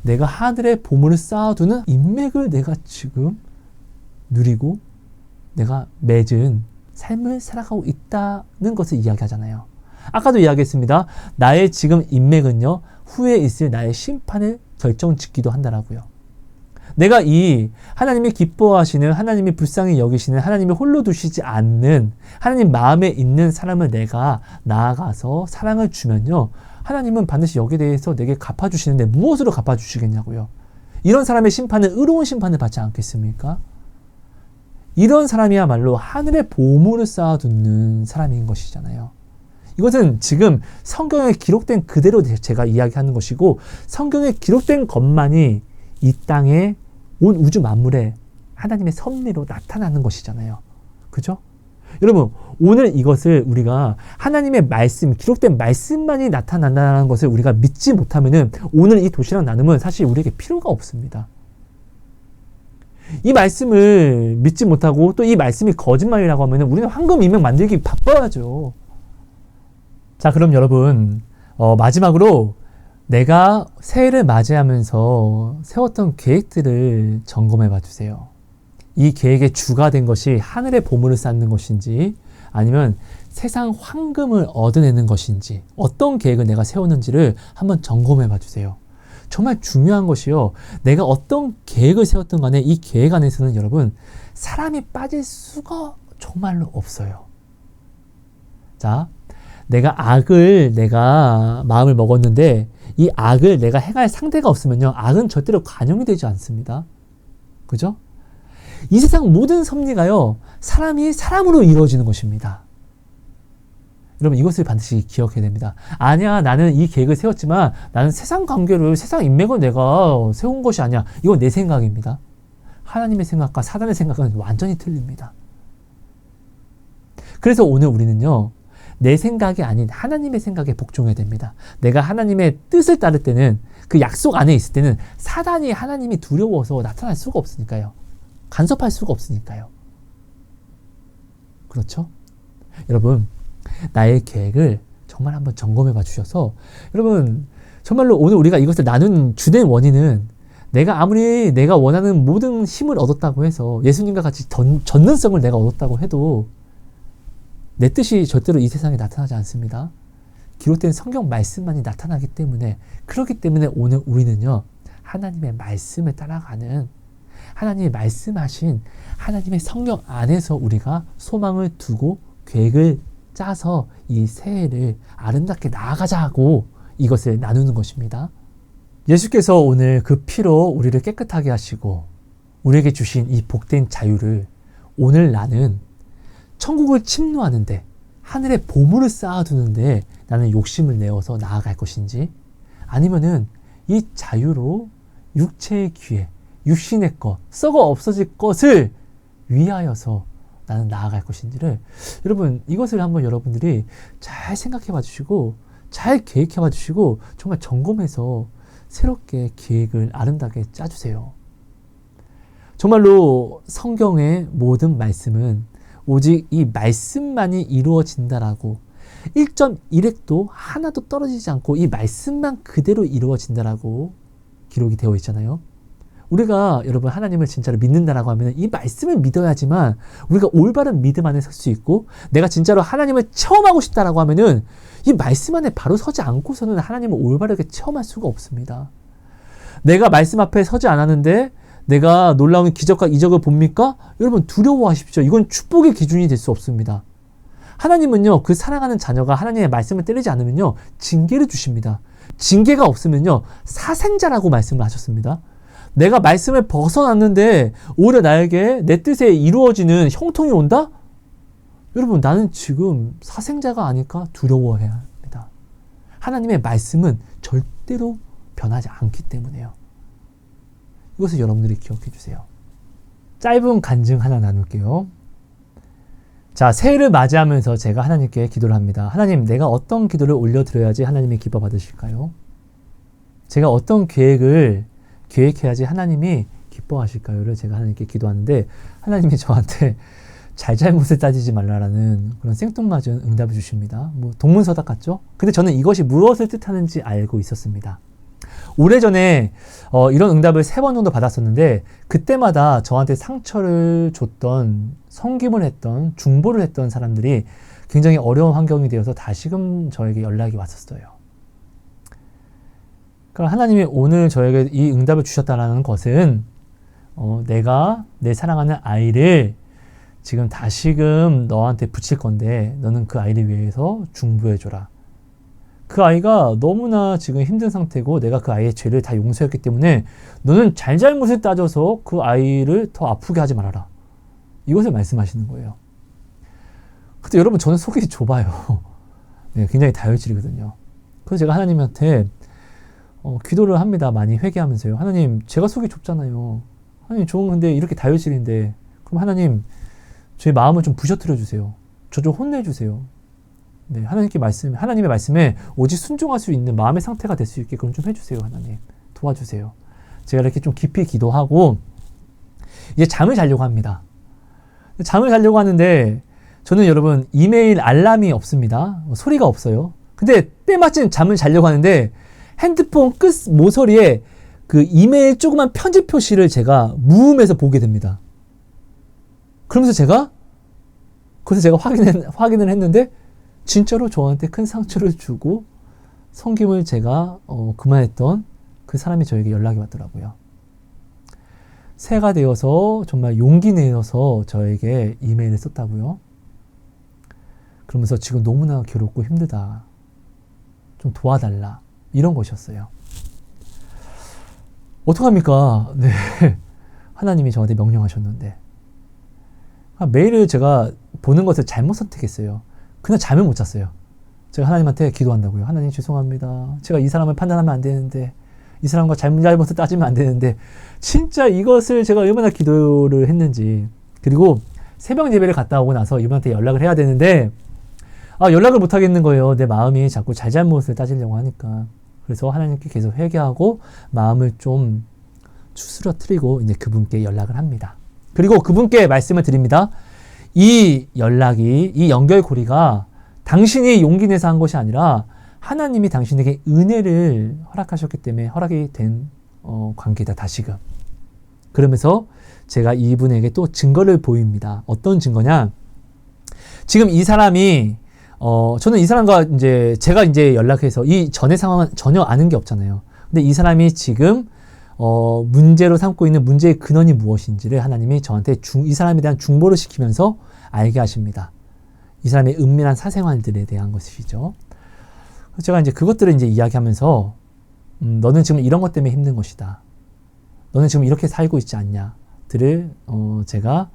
내가 하늘에 보물을 쌓아두는 인맥을 내가 지금 누리고 내가 맺은 삶을 살아가고 있다는 것을 이야기하잖아요. 아까도 이야기했습니다. 나의 지금 인맥은요, 후에 있을 나의 심판을 결정짓기도 한다라고요. 내가 이 하나님이 기뻐하시는, 하나님이 불쌍히 여기시는, 하나님이 홀로 두시지 않는 하나님 마음에 있는 사람을 내가 나아가서 사랑을 주면요, 하나님은 반드시 여기에 대해서 내게 갚아주시는데 무엇으로 갚아주시겠냐고요. 이런 사람의 심판은 의로운 심판을 받지 않겠습니까? 이런 사람이야말로 하늘의 보물을 쌓아두는 사람인 것이잖아요. 이것은 지금 성경에 기록된 그대로 제가 이야기하는 것이고, 성경에 기록된 것만이 이 땅에 온 우주 만물에 하나님의 섭리로 나타나는 것이잖아요. 그죠? 여러분, 오늘 이것을 우리가 하나님의 말씀, 기록된 말씀만이 나타난다는 것을 우리가 믿지 못하면은 오늘 이 도시락 나눔은 사실 우리에게 필요가 없습니다. 이 말씀을 믿지 못하고 또 이 말씀이 거짓말이라고 하면은 우리는 황금 인맥 만들기 바빠야죠. 자, 그럼 여러분, 마지막으로 내가 새해를 맞이하면서 세웠던 계획들을 점검해 봐 주세요. 이 계획의 주가 된 것이 하늘의 보물을 쌓는 것인지 아니면 세상 황금을 얻어내는 것인지, 어떤 계획을 내가 세웠는지를 한번 점검해 봐 주세요. 정말 중요한 것이요, 내가 어떤 계획을 세웠던 간에 이 계획 안에서는 여러분, 사람이 빠질 수가 정말로 없어요. 자, 내가 마음을 먹었는데 이 악을 내가 행할 상대가 없으면요, 악은 절대로 관용이 되지 않습니다. 그죠? 이 세상 모든 섭리가요, 사람이 사람으로 이루어지는 것입니다. 여러분, 이것을 반드시 기억해야 됩니다. 아니야, 나는 이 계획을 세웠지만 나는 세상 관계를, 세상 인맥을 내가 세운 것이 아니야. 이건 내 생각입니다. 하나님의 생각과 사단의 생각은 완전히 틀립니다. 그래서 오늘 우리는요, 내 생각이 아닌 하나님의 생각에 복종해야 됩니다. 내가 하나님의 뜻을 따를 때는 그 약속 안에 있을 때는 사단이 하나님이 두려워서 나타날 수가 없으니까요. 간섭할 수가 없으니까요. 그렇죠? 여러분, 나의 계획을 정말 한번 점검해 봐 주셔서 여러분, 정말로 오늘 우리가 이것을 나눈 주된 원인은 내가 아무리 내가 원하는 모든 힘을 얻었다고 해서 예수님과 같이 전능성을 내가 얻었다고 해도 내 뜻이 절대로 이 세상에 나타나지 않습니다. 기록된 성경 말씀만이 나타나기 때문에, 그렇기 때문에 오늘 우리는요, 하나님의 말씀을 따라가는, 하나님이 말씀하신 하나님의 성경 안에서 우리가 소망을 두고 계획을 짜서 이 새해를 아름답게 나아가자고 이것을 나누는 것입니다. 예수께서 오늘 그 피로 우리를 깨끗하게 하시고 우리에게 주신 이 복된 자유를 오늘 나는 천국을 침노하는데, 하늘에 보물을 쌓아두는데 나는 욕심을 내어서 나아갈 것인지, 아니면은 이 자유로 육체의 기회, 육신의 것, 썩어 없어질 것을 위하여서 나는 나아갈 것인지를, 여러분 이것을 한번 여러분들이 잘 생각해 봐 주시고 잘 계획해 봐 주시고 정말 점검해서 새롭게 계획을 아름답게 짜주세요. 정말로 성경의 모든 말씀은 오직 이 말씀만이 이루어진다라고, 1.1획도 하나도 떨어지지 않고 이 말씀만 그대로 이루어진다라고 기록이 되어 있잖아요. 우리가 여러분 하나님을 진짜로 믿는다라고 하면 이 말씀을 믿어야지만 우리가 올바른 믿음 안에 설 수 있고, 내가 진짜로 하나님을 체험하고 싶다라고 하면은 이 말씀 안에 바로 서지 않고서는 하나님을 올바르게 체험할 수가 없습니다. 내가 말씀 앞에 서지 않았는데 내가 놀라운 기적과 이적을 봅니까? 여러분 두려워하십시오. 이건 축복의 기준이 될 수 없습니다. 하나님은요, 그 사랑하는 자녀가 하나님의 말씀을 때리지 않으면요, 징계를 주십니다. 징계가 없으면요, 사생자라고 말씀을 하셨습니다. 내가 말씀을 벗어났는데 오히려 나에게 내 뜻에 이루어지는 형통이 온다? 여러분, 나는 지금 사생자가 아닐까 두려워해야 합니다. 하나님의 말씀은 절대로 변하지 않기 때문에요. 이것을 여러분들이 기억해 주세요. 짧은 간증 하나 나눌게요. 자, 새해를 맞이하면서 제가 하나님께 기도를 합니다. 하나님, 내가 어떤 기도를 올려드려야지 하나님이 기뻐 받으실까요? 제가 어떤 계획을 계획해야지 하나님이 기뻐하실까요를 제가 하나님께 기도하는데, 하나님이 저한테 잘잘못을 따지지 말라라는 그런 생뚱맞은 응답을 주십니다. 뭐 동문서답 같죠? 근데 저는 이것이 무엇을 뜻하는지 알고 있었습니다. 오래전에 이런 응답을 3번 정도 받았었는데, 그때마다 저한테 상처를 줬던, 섬김을 했던, 중보를 했던 사람들이 굉장히 어려운 환경이 되어서 다시금 저에게 연락이 왔었어요. 그러니까 하나님이 오늘 저에게 이 응답을 주셨다는 것은 내가 내 사랑하는 아이를 지금 다시금 너한테 붙일 건데 너는 그 아이를 위해서 중보해줘라. 그 아이가 너무나 지금 힘든 상태고 내가 그 아이의 죄를 다 용서했기 때문에 너는 잘잘못을 따져서 그 아이를 더 아프게 하지 말아라. 이것을 말씀하시는 거예요. 근데 여러분, 저는 속이 좁아요. 네, 굉장히 다혈질이거든요. 그래서 제가 하나님한테 기도를 합니다. 많이 회개하면서요. 하나님, 제가 속이 좁잖아요. 하나님, 좋은 건데 이렇게 다혈질인데 그럼 하나님, 제 마음을 좀 부셔뜨려 주세요. 저 좀 혼내주세요. 네, 하나님의 말씀에 오직 순종할 수 있는 마음의 상태가 될 수 있게 그럼 좀 해주세요. 하나님, 도와주세요. 제가 이렇게 좀 깊이 기도하고 이제 잠을 자려고 합니다. 잠을 자려고 하는데 저는 여러분 이메일 알람이 없습니다. 소리가 없어요. 근데 때마침 잠을 자려고 하는데 핸드폰 끝 모서리에 그 이메일 조그만 편지 표시를 제가 무음에서 보게 됩니다. 그러면서 제가 확인을 했는데 진짜로 저한테 큰 상처를 주고 섬김을 제가 그만했던 그 사람이 저에게 연락이 왔더라고요. 새해가 되어서 정말 용기 내어서 저에게 이메일을 썼다고요. 그러면서 지금 너무나 괴롭고 힘들다. 좀 도와달라. 이런 것이었어요. 어떡합니까? 네. 하나님이 저한테 명령하셨는데. 메일을 제가 보는 것을 잘못 선택했어요. 그냥 잠을 못 잤어요. 제가 하나님한테 기도한다고요. 하나님 죄송합니다. 제가 이 사람을 판단하면 안 되는데, 이 사람과 잘못을 따지면 안 되는데, 진짜 이것을 제가 얼마나 기도를 했는지. 그리고 새벽 예배를 갔다 오고 나서 이분한테 연락을 해야 되는데, 연락을 못 하겠는 거예요. 내 마음이 자꾸 잘잘못을 따지려고 하니까. 그래서 하나님께 계속 회개하고 마음을 좀 추스러뜨리고 이제 그분께 연락을 합니다. 그리고 그분께 말씀을 드립니다. 이 연락이, 이 연결고리가 당신이 용기 내서 한 것이 아니라 하나님이 당신에게 은혜를 허락하셨기 때문에 허락이 된 관계다, 다시금. 그러면서 제가 이분에게 또 증거를 보입니다. 어떤 증거냐? 지금 이 사람이, 저는 이 사람과 제가 연락해서 이 전의 상황은 전혀 아는 게 없잖아요. 근데 이 사람이 지금, 문제로 삼고 있는 문제의 근원이 무엇인지를 하나님이 저한테 이 사람에 대한 중보를 시키면서 알게 하십니다. 이 사람의 은밀한 사생활들에 대한 것이죠. 제가 그것들을 이야기하면서, 너는 지금 이런 것 때문에 힘든 것이다. 너는 지금 이렇게 살고 있지 않냐?들을, 제가,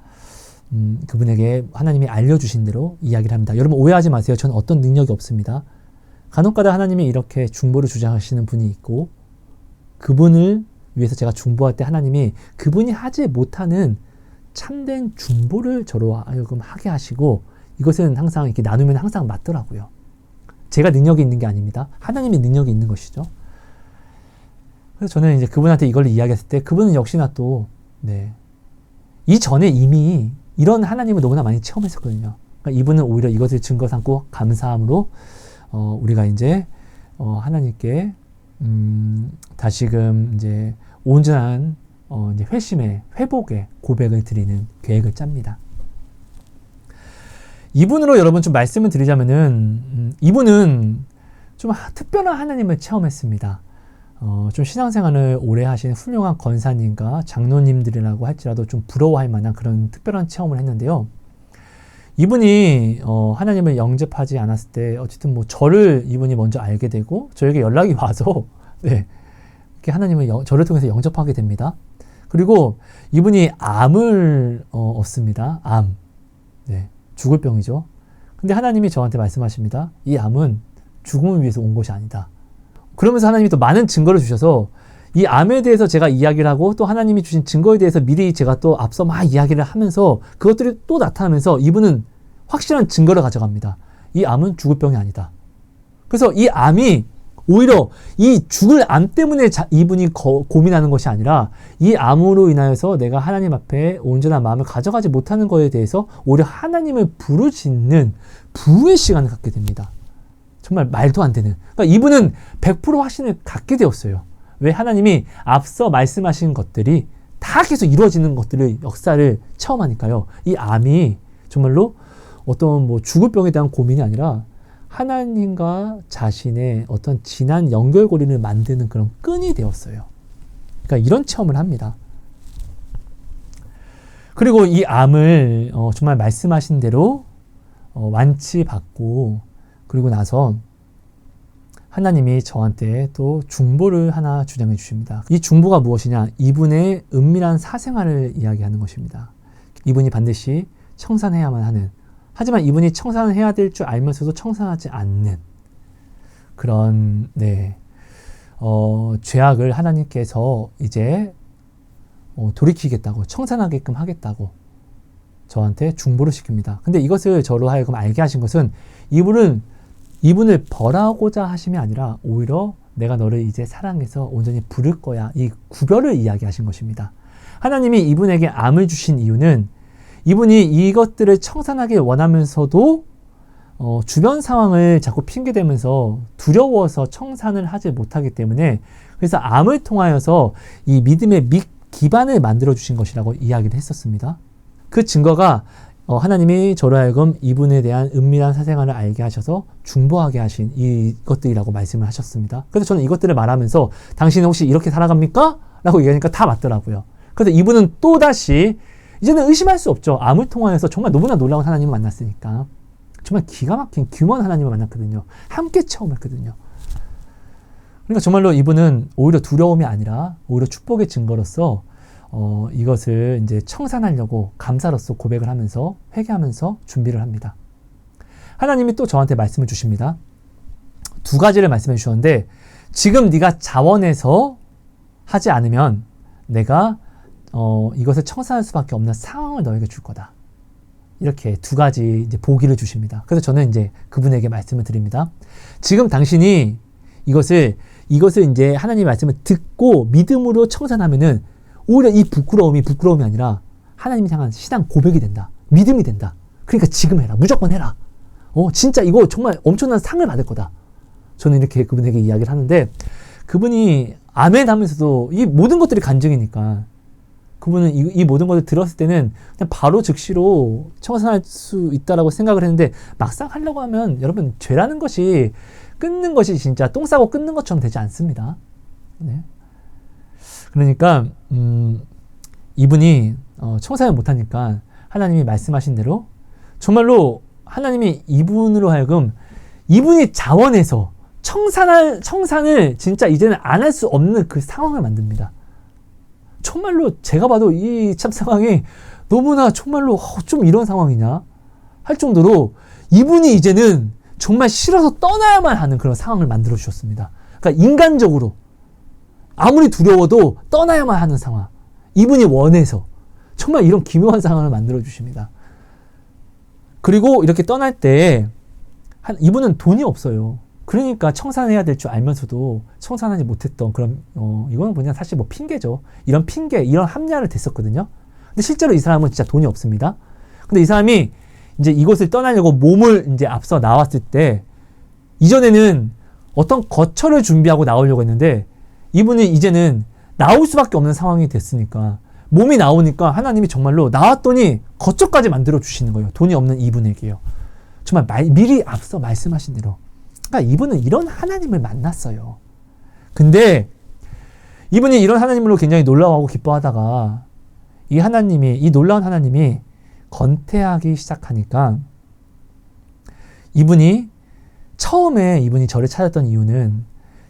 그분에게 하나님이 알려주신 대로 이야기를 합니다. 여러분 오해하지 마세요. 저는 어떤 능력이 없습니다. 간혹가다 하나님이 이렇게 중보를 주장하시는 분이 있고, 그분을 위해서 제가 중보할 때 하나님이 그분이 하지 못하는 참된 중보를 저로 하여금 하게 하시고, 이것은 항상 이렇게 나누면 항상 맞더라고요. 제가 능력이 있는 게 아닙니다. 하나님이 능력이 있는 것이죠. 그래서 저는 그분한테 이걸 이야기했을 때 그분은 역시나 또, 이전에 이미 이런 하나님을 너무나 많이 체험했었거든요. 그러니까 이분은 오히려 이것을 증거 삼고 감사함으로, 우리가 하나님께, 다시금 온전한, 회심의, 회복의 고백을 드리는 계획을 짭니다. 이분으로 여러분 좀 말씀을 드리자면은, 이분은 좀 특별한 하나님을 체험했습니다. 좀 신앙생활을 오래 하신 훌륭한 권사님과 장로님들이라고 할지라도 좀 부러워할 만한 그런 특별한 체험을 했는데요. 이분이, 하나님을 영접하지 않았을 때, 어쨌든 저를 이분이 먼저 알게 되고, 저에게 연락이 와서, 이렇게 하나님을 저를 통해서 영접하게 됩니다. 그리고 이분이 암을, 얻습니다. 암. 죽을 병이죠. 근데 하나님이 저한테 말씀하십니다. 이 암은 죽음을 위해서 온 것이 아니다. 그러면서 하나님이 또 많은 증거를 주셔서 이 암에 대해서 제가 이야기를 하고 또 하나님이 주신 증거에 대해서 미리 제가 또 앞서 막 이야기를 하면서 그것들이 또 나타나면서 이분은 확실한 증거를 가져갑니다. 이 암은 죽을 병이 아니다. 그래서 이 암이 오히려 이 죽을 암 때문에 이분이 고민하는 것이 아니라 이 암으로 인하여서 내가 하나님 앞에 온전한 마음을 가져가지 못하는 것에 대해서 오히려 하나님을 부르짖는 부의 시간을 갖게 됩니다. 정말 말도 안 되는. 그러니까 이분은 100% 확신을 갖게 되었어요. 왜? 하나님이 앞서 말씀하신 것들이 다 계속 이루어지는 것들을 역사를 체험하니까요. 이 암이 정말로 어떤 죽을 병에 대한 고민이 아니라 하나님과 자신의 어떤 진한 연결고리를 만드는 그런 끈이 되었어요. 그러니까 이런 체험을 합니다. 그리고 이 암을 정말 말씀하신 대로 완치받고 그리고 나서 하나님이 저한테 또 중보를 하나 주장해 주십니다. 이 중보가 무엇이냐? 이분의 은밀한 사생활을 이야기하는 것입니다. 이분이 반드시 청산해야만 하는, 하지만 이분이 청산을 해야 될 줄 알면서도 청산하지 않는 그런 죄악을 하나님께서 이제 돌이키겠다고, 청산하게끔 하겠다고 저한테 중보를 시킵니다. 근데 이것을 저로 하여금 알게 하신 것은 이분을 벌하고자 하심이 아니라 오히려 내가 너를 이제 사랑해서 온전히 부를 거야, 이 구별을 이야기하신 것입니다. 하나님이 이분에게 암을 주신 이유는 이분이 이것들을 청산하길 원하면서도 주변 상황을 자꾸 핑계대면서 두려워서 청산을 하지 못하기 때문에, 그래서 암을 통하여서 이 믿음의 기반을 만들어 주신 것이라고 이야기를 했었습니다. 그 증거가 하나님이 저로 하여금 이분에 대한 은밀한 사생활을 알게 하셔서 중보하게 하신 이것들이라고 말씀을 하셨습니다. 그래서 저는 이것들을 말하면서 당신은 혹시 이렇게 살아갑니까? 라고 얘기하니까 다 맞더라고요. 그래서 이분은 또다시 이제는 의심할 수 없죠. 암을 통하여서 정말 너무나 놀라운 하나님을 만났으니까. 정말 기가 막힌 규모한 하나님을 만났거든요. 함께 체험했거든요. 그러니까 정말로 이분은 오히려 두려움이 아니라 오히려 축복의 증거로서 이것을 이제 청산하려고 감사로서 고백을 하면서 회개하면서 준비를 합니다. 하나님이 또 저한테 말씀을 주십니다. 두 가지를 말씀해 주셨는데, 지금 네가 자원해서 하지 않으면 내가 이것을 청산할 수밖에 없는 상황을 너에게 줄 거다. 이렇게 두 가지 이제 보기를 주십니다. 그래서 저는 이제 그분에게 말씀을 드립니다. 지금 당신이 이것을 이제 하나님의 말씀을 듣고 믿음으로 청산하면은 오히려 이 부끄러움이 아니라 하나님이 향한 신앙 고백이 된다. 믿음이 된다. 그러니까 지금 해라. 무조건 해라. 진짜 이거 정말 엄청난 상을 받을 거다. 저는 이렇게 그분에게 이야기를 하는데 그분이 아멘 하면서도 이 모든 것들이 간증이니까 그분은 이 모든 것을 들었을 때는 그냥 바로 즉시로 청산할 수 있다라고 생각을 했는데 막상 하려고 하면 여러분 죄라는 것이 끊는 것이 진짜 똥 싸고 끊는 것처럼 되지 않습니다. 네. 그러니까 이분이 청산을 못하니까 하나님이 말씀하신 대로 정말로 하나님이 이분으로 하여금 이분이 자원해서 청산을 진짜 이제는 안 할 수 없는 그 상황을 만듭니다. 정말로 제가 봐도 이 참 상황이 너무나 정말로 좀 이런 상황이냐 할 정도로 이분이 이제는 정말 싫어서 떠나야만 하는 그런 상황을 만들어 주셨습니다. 그러니까 인간적으로 아무리 두려워도 떠나야만 하는 상황. 이분이 원해서 정말 이런 기묘한 상황을 만들어 주십니다. 그리고 이렇게 떠날 때 이분은 돈이 없어요. 그러니까 청산해야 될 줄 알면서도 청산하지 못했던 그런 이거는 그냥 사실 뭐 핑계죠. 이런 합리화를 됐었거든요. 근데 실제로 이 사람은 진짜 돈이 없습니다. 근데 이 사람이 이제 이곳을 떠나려고 몸을 이제 앞서 나왔을 때 이전에는 어떤 거처를 준비하고 나오려고 했는데 이분이 이제는 나올 수밖에 없는 상황이 됐으니까 몸이 나오니까 하나님이 정말로 나왔더니 거처까지 만들어 주시는 거예요. 돈이 없는 이분에게요. 정말 미리 앞서 말씀하신 대로. 그러니까 이분은 이런 하나님을 만났어요. 근데 이분이 이런 하나님으로 굉장히 놀라워하고 기뻐하다가 이 놀라운 하나님이 건태하기 시작하니까 처음에 이분이 저를 찾았던 이유는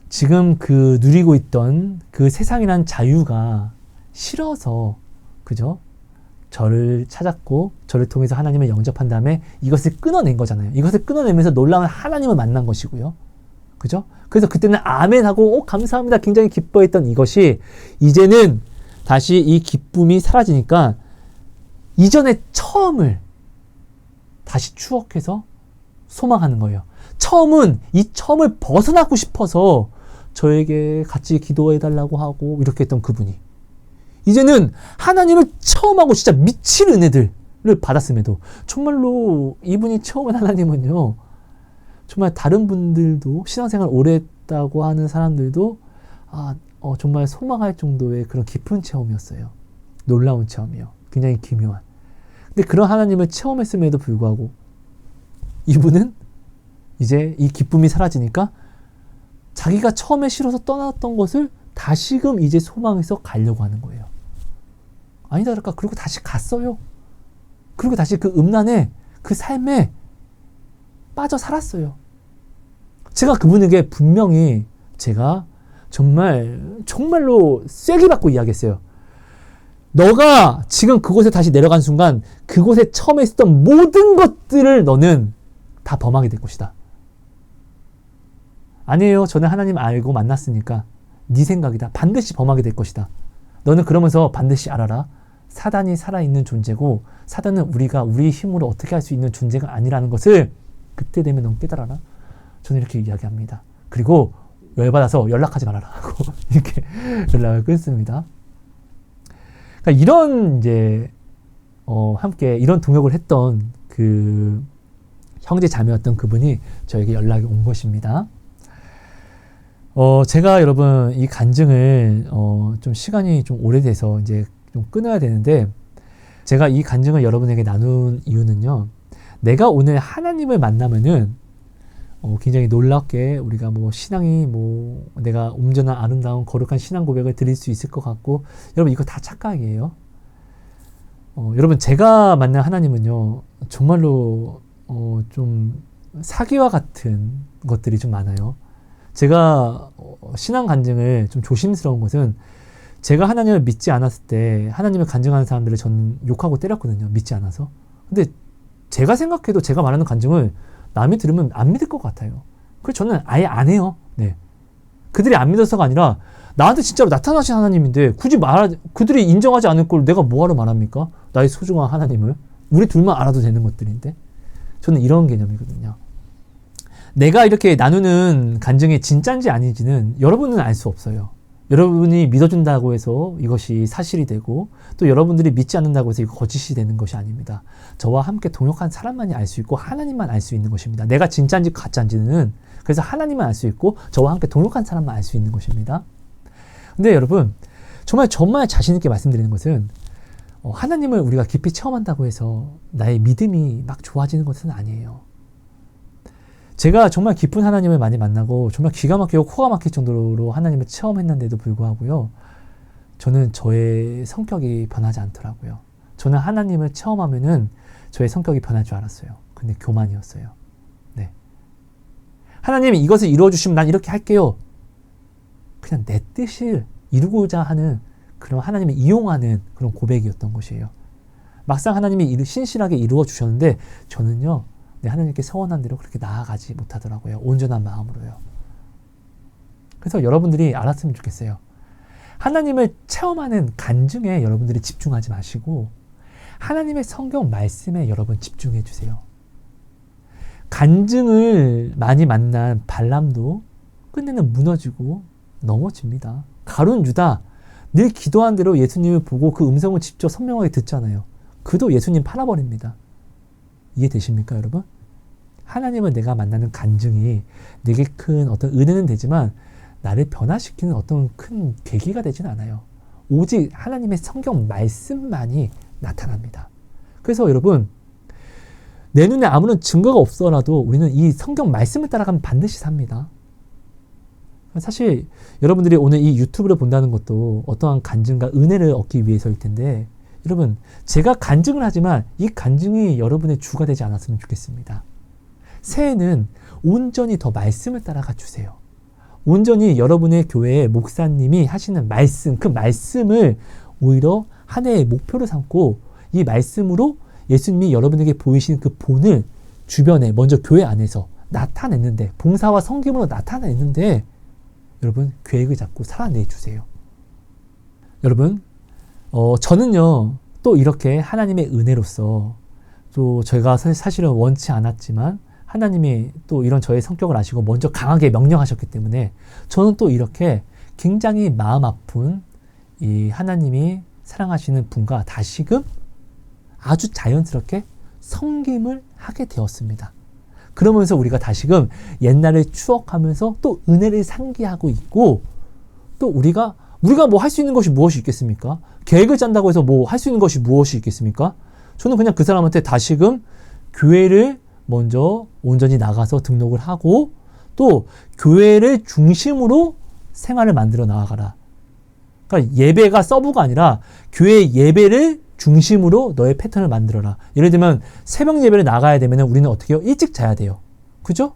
지금 그 누리고 있던 그 세상이란 자유가 싫어서, 그죠? 저를 찾았고 저를 통해서 하나님을 영접한 다음에 이것을 끊어낸 거잖아요. 이것을 끊어내면서 놀라운 하나님을 만난 것이고요. 그죠? 그래서 그때는 아멘하고 감사합니다 굉장히 기뻐했던 이것이 이제는 다시 이 기쁨이 사라지니까 이전의 처음을 다시 추억해서 소망하는 거예요. 이 처음을 벗어나고 싶어서 저에게 같이 기도해달라고 하고 이렇게 했던 그분이 이제는 하나님을 처음 하고 진짜 미칠 은혜들을 받았음에도 정말로 이분이 처음 한 하나님은요, 정말 다른 분들도 신앙생활 오래 했다고 하는 사람들도 정말 소망할 정도의 그런 깊은 체험이었어요. 놀라운 체험이요. 굉장히 기묘한. 근데 그런 하나님을 체험했음에도 불구하고 이분은 이제 이 기쁨이 사라지니까 자기가 처음에 싫어서 떠났던 것을 다시금 이제 소망해서 가려고 하는 거예요. 아니다 다를까 그리고 다시 갔어요. 그리고 다시 그 음란에 그 삶에 빠져 살았어요. 제가 그분에게 분명히 제가 정말로 쐐기 받고 이야기했어요. 너가 지금 그곳에 다시 내려간 순간 그곳에 처음에 있었던 모든 것들을 너는 다 범하게 될 것이다. 아니에요. 저는 하나님 알고 만났으니까 네 생각이다. 반드시 범하게 될 것이다. 너는 그러면서 반드시 알아라. 사단이 살아있는 존재고 사단은 우리가 우리 힘으로 어떻게 할 수 있는 존재가 아니라는 것을 그때 되면 넌 깨달아라. 저는 이렇게 이야기합니다. 그리고 열받아서 연락하지 말아라 하고 이렇게 연락을 끊습니다. 그러니까 이런 이제 함께 이런 동역을 했던 그 형제 자매였던 그분이 저에게 연락이 온 것입니다. 제가 여러분 이 간증을 좀 시간이 좀 오래돼서 이제 좀 끊어야 되는데 제가 이 간증을 여러분에게 나눈 이유는요. 내가 오늘 하나님을 만나면은 굉장히 놀랍게 우리가 뭐 신앙이 뭐 내가 온전한 아름다운 거룩한 신앙 고백을 드릴 수 있을 것 같고 여러분 이거 다 착각이에요. 여러분 제가 만난 하나님은요. 정말로 좀 사기와 같은 것들이 좀 많아요. 제가 신앙 간증을 좀 조심스러운 것은 제가 하나님을 믿지 않았을 때 하나님을 간증하는 사람들을 저는 욕하고 때렸거든요. 믿지 않아서. 근데 제가 생각해도 제가 말하는 간증을 남이 들으면 안 믿을 것 같아요. 그래서 저는 아예 안 해요. 네. 그들이 안 믿어서가 아니라 나한테 진짜로 나타나신 하나님인데 굳이 그들이 인정하지 않을 걸 내가 뭐하러 말합니까? 나의 소중한 하나님을. 우리 둘만 알아도 되는 것들인데 저는 이런 개념이거든요. 내가 이렇게 나누는 간증이 진짜인지 아닌지는 여러분은 알 수 없어요. 여러분이 믿어준다고 해서 이것이 사실이 되고 또 여러분들이 믿지 않는다고 해서 이거 거짓이 되는 것이 아닙니다. 저와 함께 동역한 사람만이 알 수 있고 하나님만 알 수 있는 것입니다. 내가 진짜인지 가짜인지는 그래서 하나님만 알 수 있고 저와 함께 동역한 사람만 알 수 있는 것입니다. 근데 여러분 정말 자신 있게 말씀드리는 것은 하나님을 우리가 깊이 체험한다고 해서 나의 믿음이 막 좋아지는 것은 아니에요. 제가 정말 깊은 하나님을 많이 만나고 정말 기가 막히고 코가 막힐 정도로 하나님을 체험했는데도 불구하고요. 저는 저의 성격이 변하지 않더라고요. 저는 하나님을 체험하면은 저의 성격이 변할 줄 알았어요. 근데 교만이었어요. 네. 하나님이 이것을 이루어주시면 난 이렇게 할게요. 그냥 내 뜻을 이루고자 하는 그런 하나님을 이용하는 그런 고백이었던 것이에요. 막상 하나님이 신실하게 이루어 주셨는데 저는요. 하나님께 서원한 대로 그렇게 나아가지 못하더라고요. 온전한 마음으로요. 그래서 여러분들이 알았으면 좋겠어요. 하나님을 체험하는 간증에 여러분들이 집중하지 마시고 하나님의 성경 말씀에 여러분 집중해 주세요. 간증을 많이 만난 발람도 끝내는 무너지고 넘어집니다. 가룟 유다 늘 기도한 대로 예수님을 보고 그 음성을 직접 선명하게 듣잖아요. 그도 예수님 팔아버립니다. 이해되십니까, 여러분? 하나님을 내가 만나는 간증이 내게 큰 어떤 은혜는 되지만 나를 변화시키는 어떤 큰 계기가 되진 않아요. 오직 하나님의 성경 말씀만이 나타납니다. 그래서 여러분, 내 눈에 아무런 증거가 없더라도 우리는 이 성경 말씀을 따라가면 반드시 삽니다. 사실 여러분들이 오늘 이 유튜브를 본다는 것도 어떠한 간증과 은혜를 얻기 위해서일 텐데 여러분, 제가 간증을 하지만 이 간증이 여러분의 주가 되지 않았으면 좋겠습니다. 새해는 온전히 더 말씀을 따라가 주세요. 온전히 여러분의 교회의 목사님이 하시는 말씀, 그 말씀을 오히려 한 해의 목표로 삼고 이 말씀으로 예수님이 여러분에게 보이시는 그 본을 주변에 먼저 교회 안에서 나타냈는데 봉사와 섬김으로 나타냈는데 여러분 계획을 잡고 살아내 주세요. 여러분 저는요, 또 이렇게 하나님의 은혜로서 또 제가 사실은 원치 않았지만 하나님이 또 이런 저의 성격을 아시고 먼저 강하게 명령하셨기 때문에 저는 또 이렇게 굉장히 마음 아픈 이 하나님이 사랑하시는 분과 다시금 아주 자연스럽게 섬김을 하게 되었습니다. 그러면서 우리가 다시금 옛날을 추억하면서 또 은혜를 상기하고 있고 또 우리가 뭐 할 수 있는 것이 무엇이 있겠습니까? 계획을 짠다고 해서 뭐 할 수 있는 것이 무엇이 있겠습니까? 저는 그냥 그 사람한테 다시금 교회를 먼저 온전히 나가서 등록을 하고 또 교회를 중심으로 생활을 만들어 나아가라. 그러니까 예배가 서브가 아니라 교회 예배를 중심으로 너의 패턴을 만들어라. 예를 들면 새벽 예배를 나가야 되면 우리는 어떻게 해요? 일찍 자야 돼요. 그죠?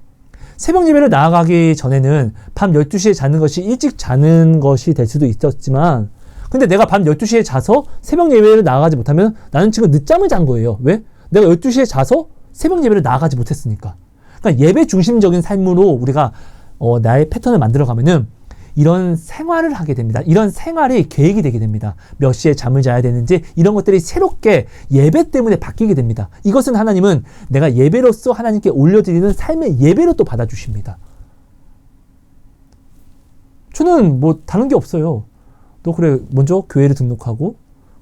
새벽 예배를 나가기 전에는 밤 12시에 자는 것이 일찍 자는 것이 될 수도 있었지만 근데 내가 밤 12시에 자서 새벽 예배를 나가지 못하면 나는 지금 늦잠을 잔 거예요. 왜? 내가 12시에 자서 새벽 예배를 나가지 못했으니까. 그러니까 예배 중심적인 삶으로 우리가 나의 패턴을 만들어가면은 이런 생활을 하게 됩니다. 이런 생활이 계획이 되게 됩니다. 몇 시에 잠을 자야 되는지 이런 것들이 새롭게 예배 때문에 바뀌게 됩니다. 이것은 하나님은 내가 예배로서 하나님께 올려드리는 삶의 예배로 또 받아주십니다. 저는 뭐 다른 게 없어요. 또 그래 먼저 교회를 등록하고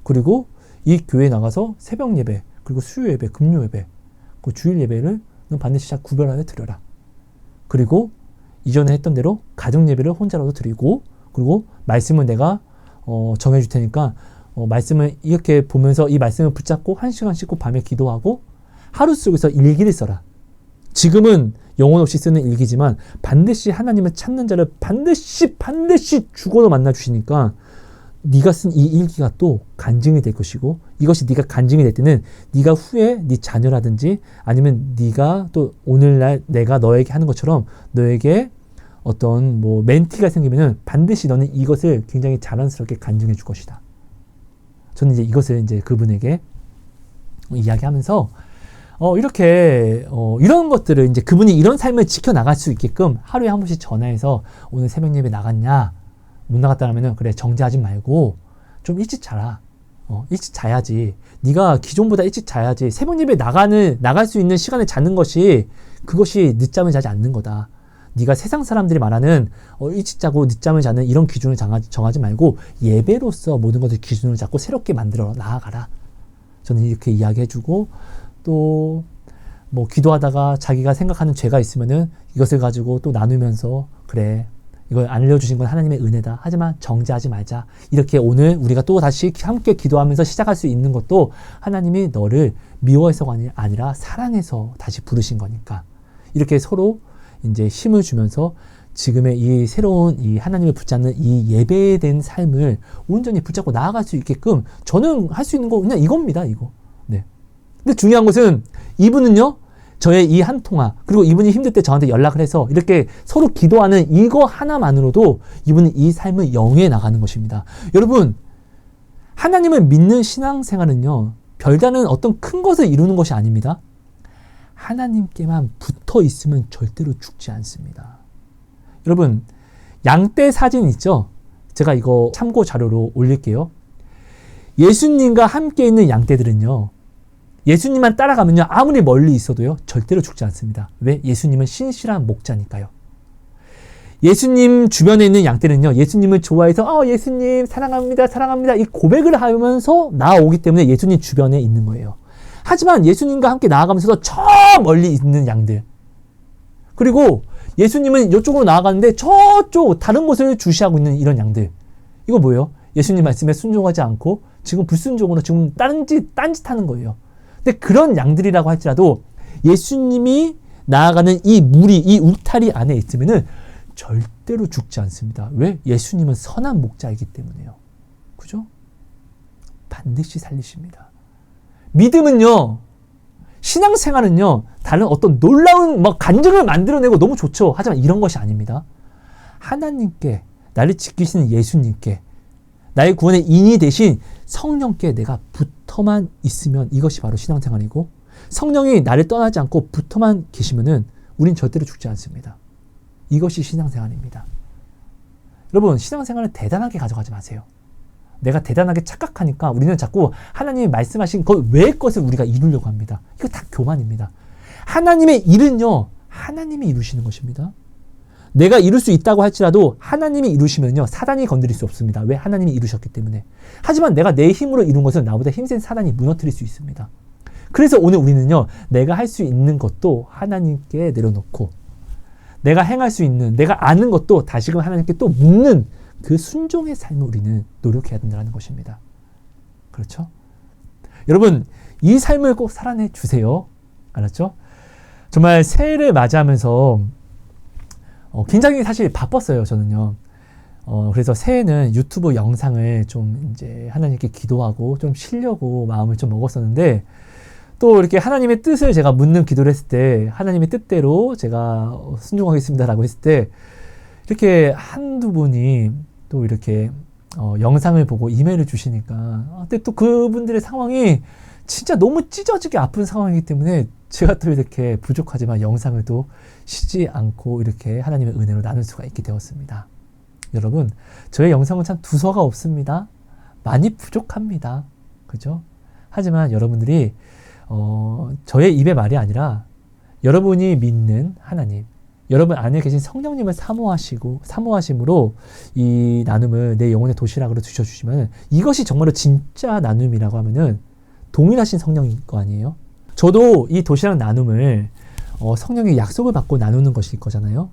그리고 이 교회에 나가서 새벽 예배 그리고 수요 예배, 금요 예배 그 주일 예배를 넌 반드시 잘 구별하여 드려라. 그리고 이전에 했던 대로 가정 예배를 혼자라도 드리고 그리고 말씀을 내가 정해줄 테니까 말씀을 이렇게 보면서 이 말씀을 붙잡고 1시간 씻고 밤에 기도하고 하루 속에서 일기를 써라. 지금은 영혼 없이 쓰는 일기지만 반드시 하나님을 찾는 자를 반드시 죽어도 만나주시니까 네가 쓴 이 일기가 또 간증이 될 것이고 이것이 네가 간증이 될 때는 네가 후에 네 자녀라든지 아니면 네가 또 오늘날 내가 너에게 하는 것처럼 너에게 어떤 뭐 멘티가 생기면은 반드시 너는 이것을 굉장히 자랑스럽게 간증해 줄 것이다. 저는 이제 이것을 이제 그분에게 이야기하면서 이렇게 이런 것들을 이제 그분이 이런 삶을 지켜나갈 수 있게끔 하루에 한 번씩 전화해서 오늘 새벽 예배 나갔냐? 못 나갔다 하면은 그래 정지하지 말고 좀 일찍 자라. 일찍 자야지. 네가 기존보다 일찍 자야지. 새벽 예배 나갈 수 있는 시간에 자는 것이 그것이 늦잠을 자지 않는 거다. 네가 세상 사람들이 말하는 일찍 자고 늦잠을 자는 이런 기준을 정하지 말고 예배로서 모든 것을 기준으로 잡고 새롭게 만들어 나아가라. 저는 이렇게 이야기해주고 또 뭐 기도하다가 자기가 생각하는 죄가 있으면은 이것을 가지고 또 나누면서 그래 이걸 알려주신 건 하나님의 은혜다. 하지만 정죄하지 말자. 이렇게 오늘 우리가 또 다시 함께 기도하면서 시작할 수 있는 것도 하나님이 너를 미워해서가 아니라 사랑해서 다시 부르신 거니까. 이렇게 서로 이제 힘을 주면서 지금의 이 새로운 이 하나님을 붙잡는 이 예배에 대한 삶을 온전히 붙잡고 나아갈 수 있게끔 저는 할 수 있는 거 그냥 이겁니다. 이거. 네. 근데 중요한 것은 이분은요. 저의 이 한 통화 그리고 이분이 힘들 때 저한테 연락을 해서 이렇게 서로 기도하는 이거 하나만으로도 이분은 이 삶을 영위해 나가는 것입니다. 여러분 하나님을 믿는 신앙생활은요. 별다른 어떤 큰 것을 이루는 것이 아닙니다. 하나님께만 붙어 있으면 절대로 죽지 않습니다. 여러분 양떼 사진 있죠? 제가 이거 참고 자료로 올릴게요. 예수님과 함께 있는 양떼들은요. 예수님만 따라가면요. 아무리 멀리 있어도요. 절대로 죽지 않습니다. 왜? 예수님은 신실한 목자니까요. 예수님 주변에 있는 양떼는요. 예수님을 좋아해서 예수님 사랑합니다. 사랑합니다. 이 고백을 하면서 나아오기 때문에 예수님 주변에 있는 거예요. 하지만 예수님과 함께 나아가면서도 저 멀리 있는 양들 그리고 예수님은 이쪽으로 나아가는데 저쪽 다른 곳을 주시하고 있는 이런 양들 이거 뭐예요? 예수님 말씀에 순종하지 않고 지금 불순종으로 지금 딴짓하는 거예요. 근데 그런 양들이라고 할지라도 예수님이 나아가는 이 무리, 이 울타리 안에 있으면은 절대로 죽지 않습니다. 왜? 예수님은 선한 목자이기 때문에요. 그죠? 반드시 살리십니다. 믿음은요, 신앙생활은요, 다른 어떤 놀라운 간증을 만들어내고 너무 좋죠. 하지만 이런 것이 아닙니다. 하나님께, 나를 지키시는 예수님께, 나의 구원의 인이 되신 성령께 내가 붙어만 있으면 이것이 바로 신앙생활이고 성령이 나를 떠나지 않고 붙어만 계시면은 우린 절대로 죽지 않습니다. 이것이 신앙생활입니다. 여러분 신앙생활을 대단하게 가져가지 마세요. 내가 대단하게 착각하니까 우리는 자꾸 하나님이 말씀하신 그 외의 것을 우리가 이루려고 합니다. 이거 다 교만입니다. 하나님의 일은요. 하나님이 이루시는 것입니다. 내가 이룰 수 있다고 할지라도 하나님이 이루시면요. 사단이 건드릴 수 없습니다. 왜? 하나님이 이루셨기 때문에. 하지만 내가 내 힘으로 이룬 것은 나보다 힘센 사단이 무너뜨릴 수 있습니다. 그래서 오늘 우리는요. 내가 할 수 있는 것도 하나님께 내려놓고 내가 행할 수 있는 내가 아는 것도 다시금 하나님께 또 묻는 그 순종의 삶을 우리는 노력해야 된다는 것입니다. 그렇죠? 여러분 이 삶을 꼭 살아내 주세요. 알았죠? 정말 새해를 맞이하면서 굉장히 사실 바빴어요, 저는요. 그래서 새해는 유튜브 영상을 좀 이제 하나님께 기도하고 좀 쉬려고 마음을 좀 먹었었는데 또 이렇게 하나님의 뜻을 제가 묻는 기도를 했을 때 하나님의 뜻대로 제가 순종하겠습니다라고 했을 때 이렇게 한두 분이 또 이렇게 영상을 보고 이메일을 주시니까 근데 또 그분들의 상황이 진짜 너무 찢어지게 아픈 상황이기 때문에 제가 또 이렇게 부족하지만 영상을 또 쉬지 않고 이렇게 하나님의 은혜로 나눌 수가 있게 되었습니다. 여러분, 저의 영상은 참 두서가 없습니다. 많이 부족합니다. 그죠? 하지만 여러분들이 저의 입의 말이 아니라 여러분이 믿는 하나님, 여러분 안에 계신 성령님을 사모하심으로 이 나눔을 내 영혼의 도시락으로 주셔주시면 이것이 정말로 진짜 나눔이라고 하면은 동일하신 성령인 거 아니에요? 저도 이 도시락 나눔을 성령의 약속을 받고 나누는 것일 거잖아요.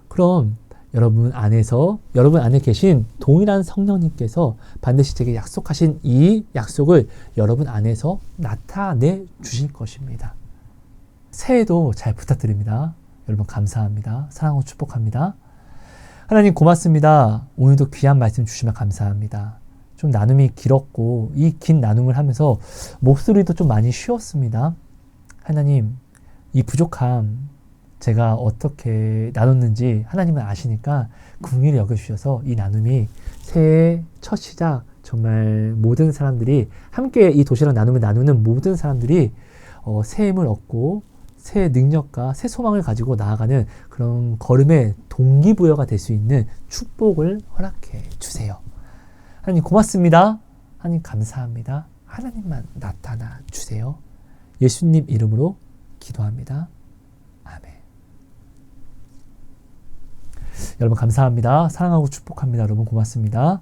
그럼 여러분 안에 계신 동일한 성령님께서 반드시 제게 약속하신 이 약속을 여러분 안에서 나타내 주실 것입니다. 새해도 잘 부탁드립니다. 여러분 감사합니다. 사랑하고 축복합니다. 하나님 고맙습니다. 오늘도 귀한 말씀 주시면 감사합니다. 좀 나눔이 길었고 이 긴 나눔을 하면서 목소리도 좀 많이 쉬었습니다. 하나님 이 부족함 제가 어떻게 나눴는지 하나님은 아시니까 긍휼히 여겨주셔서 이 나눔이 새해 첫 시작 정말 모든 사람들이 함께 이 도시락 나눔을 나누는 모든 사람들이 새 힘을 얻고 새 능력과 새 소망을 가지고 나아가는 그런 걸음의 동기부여가 될 수 있는 축복을 허락해 주세요. 하나님 고맙습니다. 하나님 감사합니다. 하나님만 나타나 주세요. 예수님 이름으로 기도합니다. 아멘. 여러분 감사합니다. 사랑하고 축복합니다. 여러분 고맙습니다.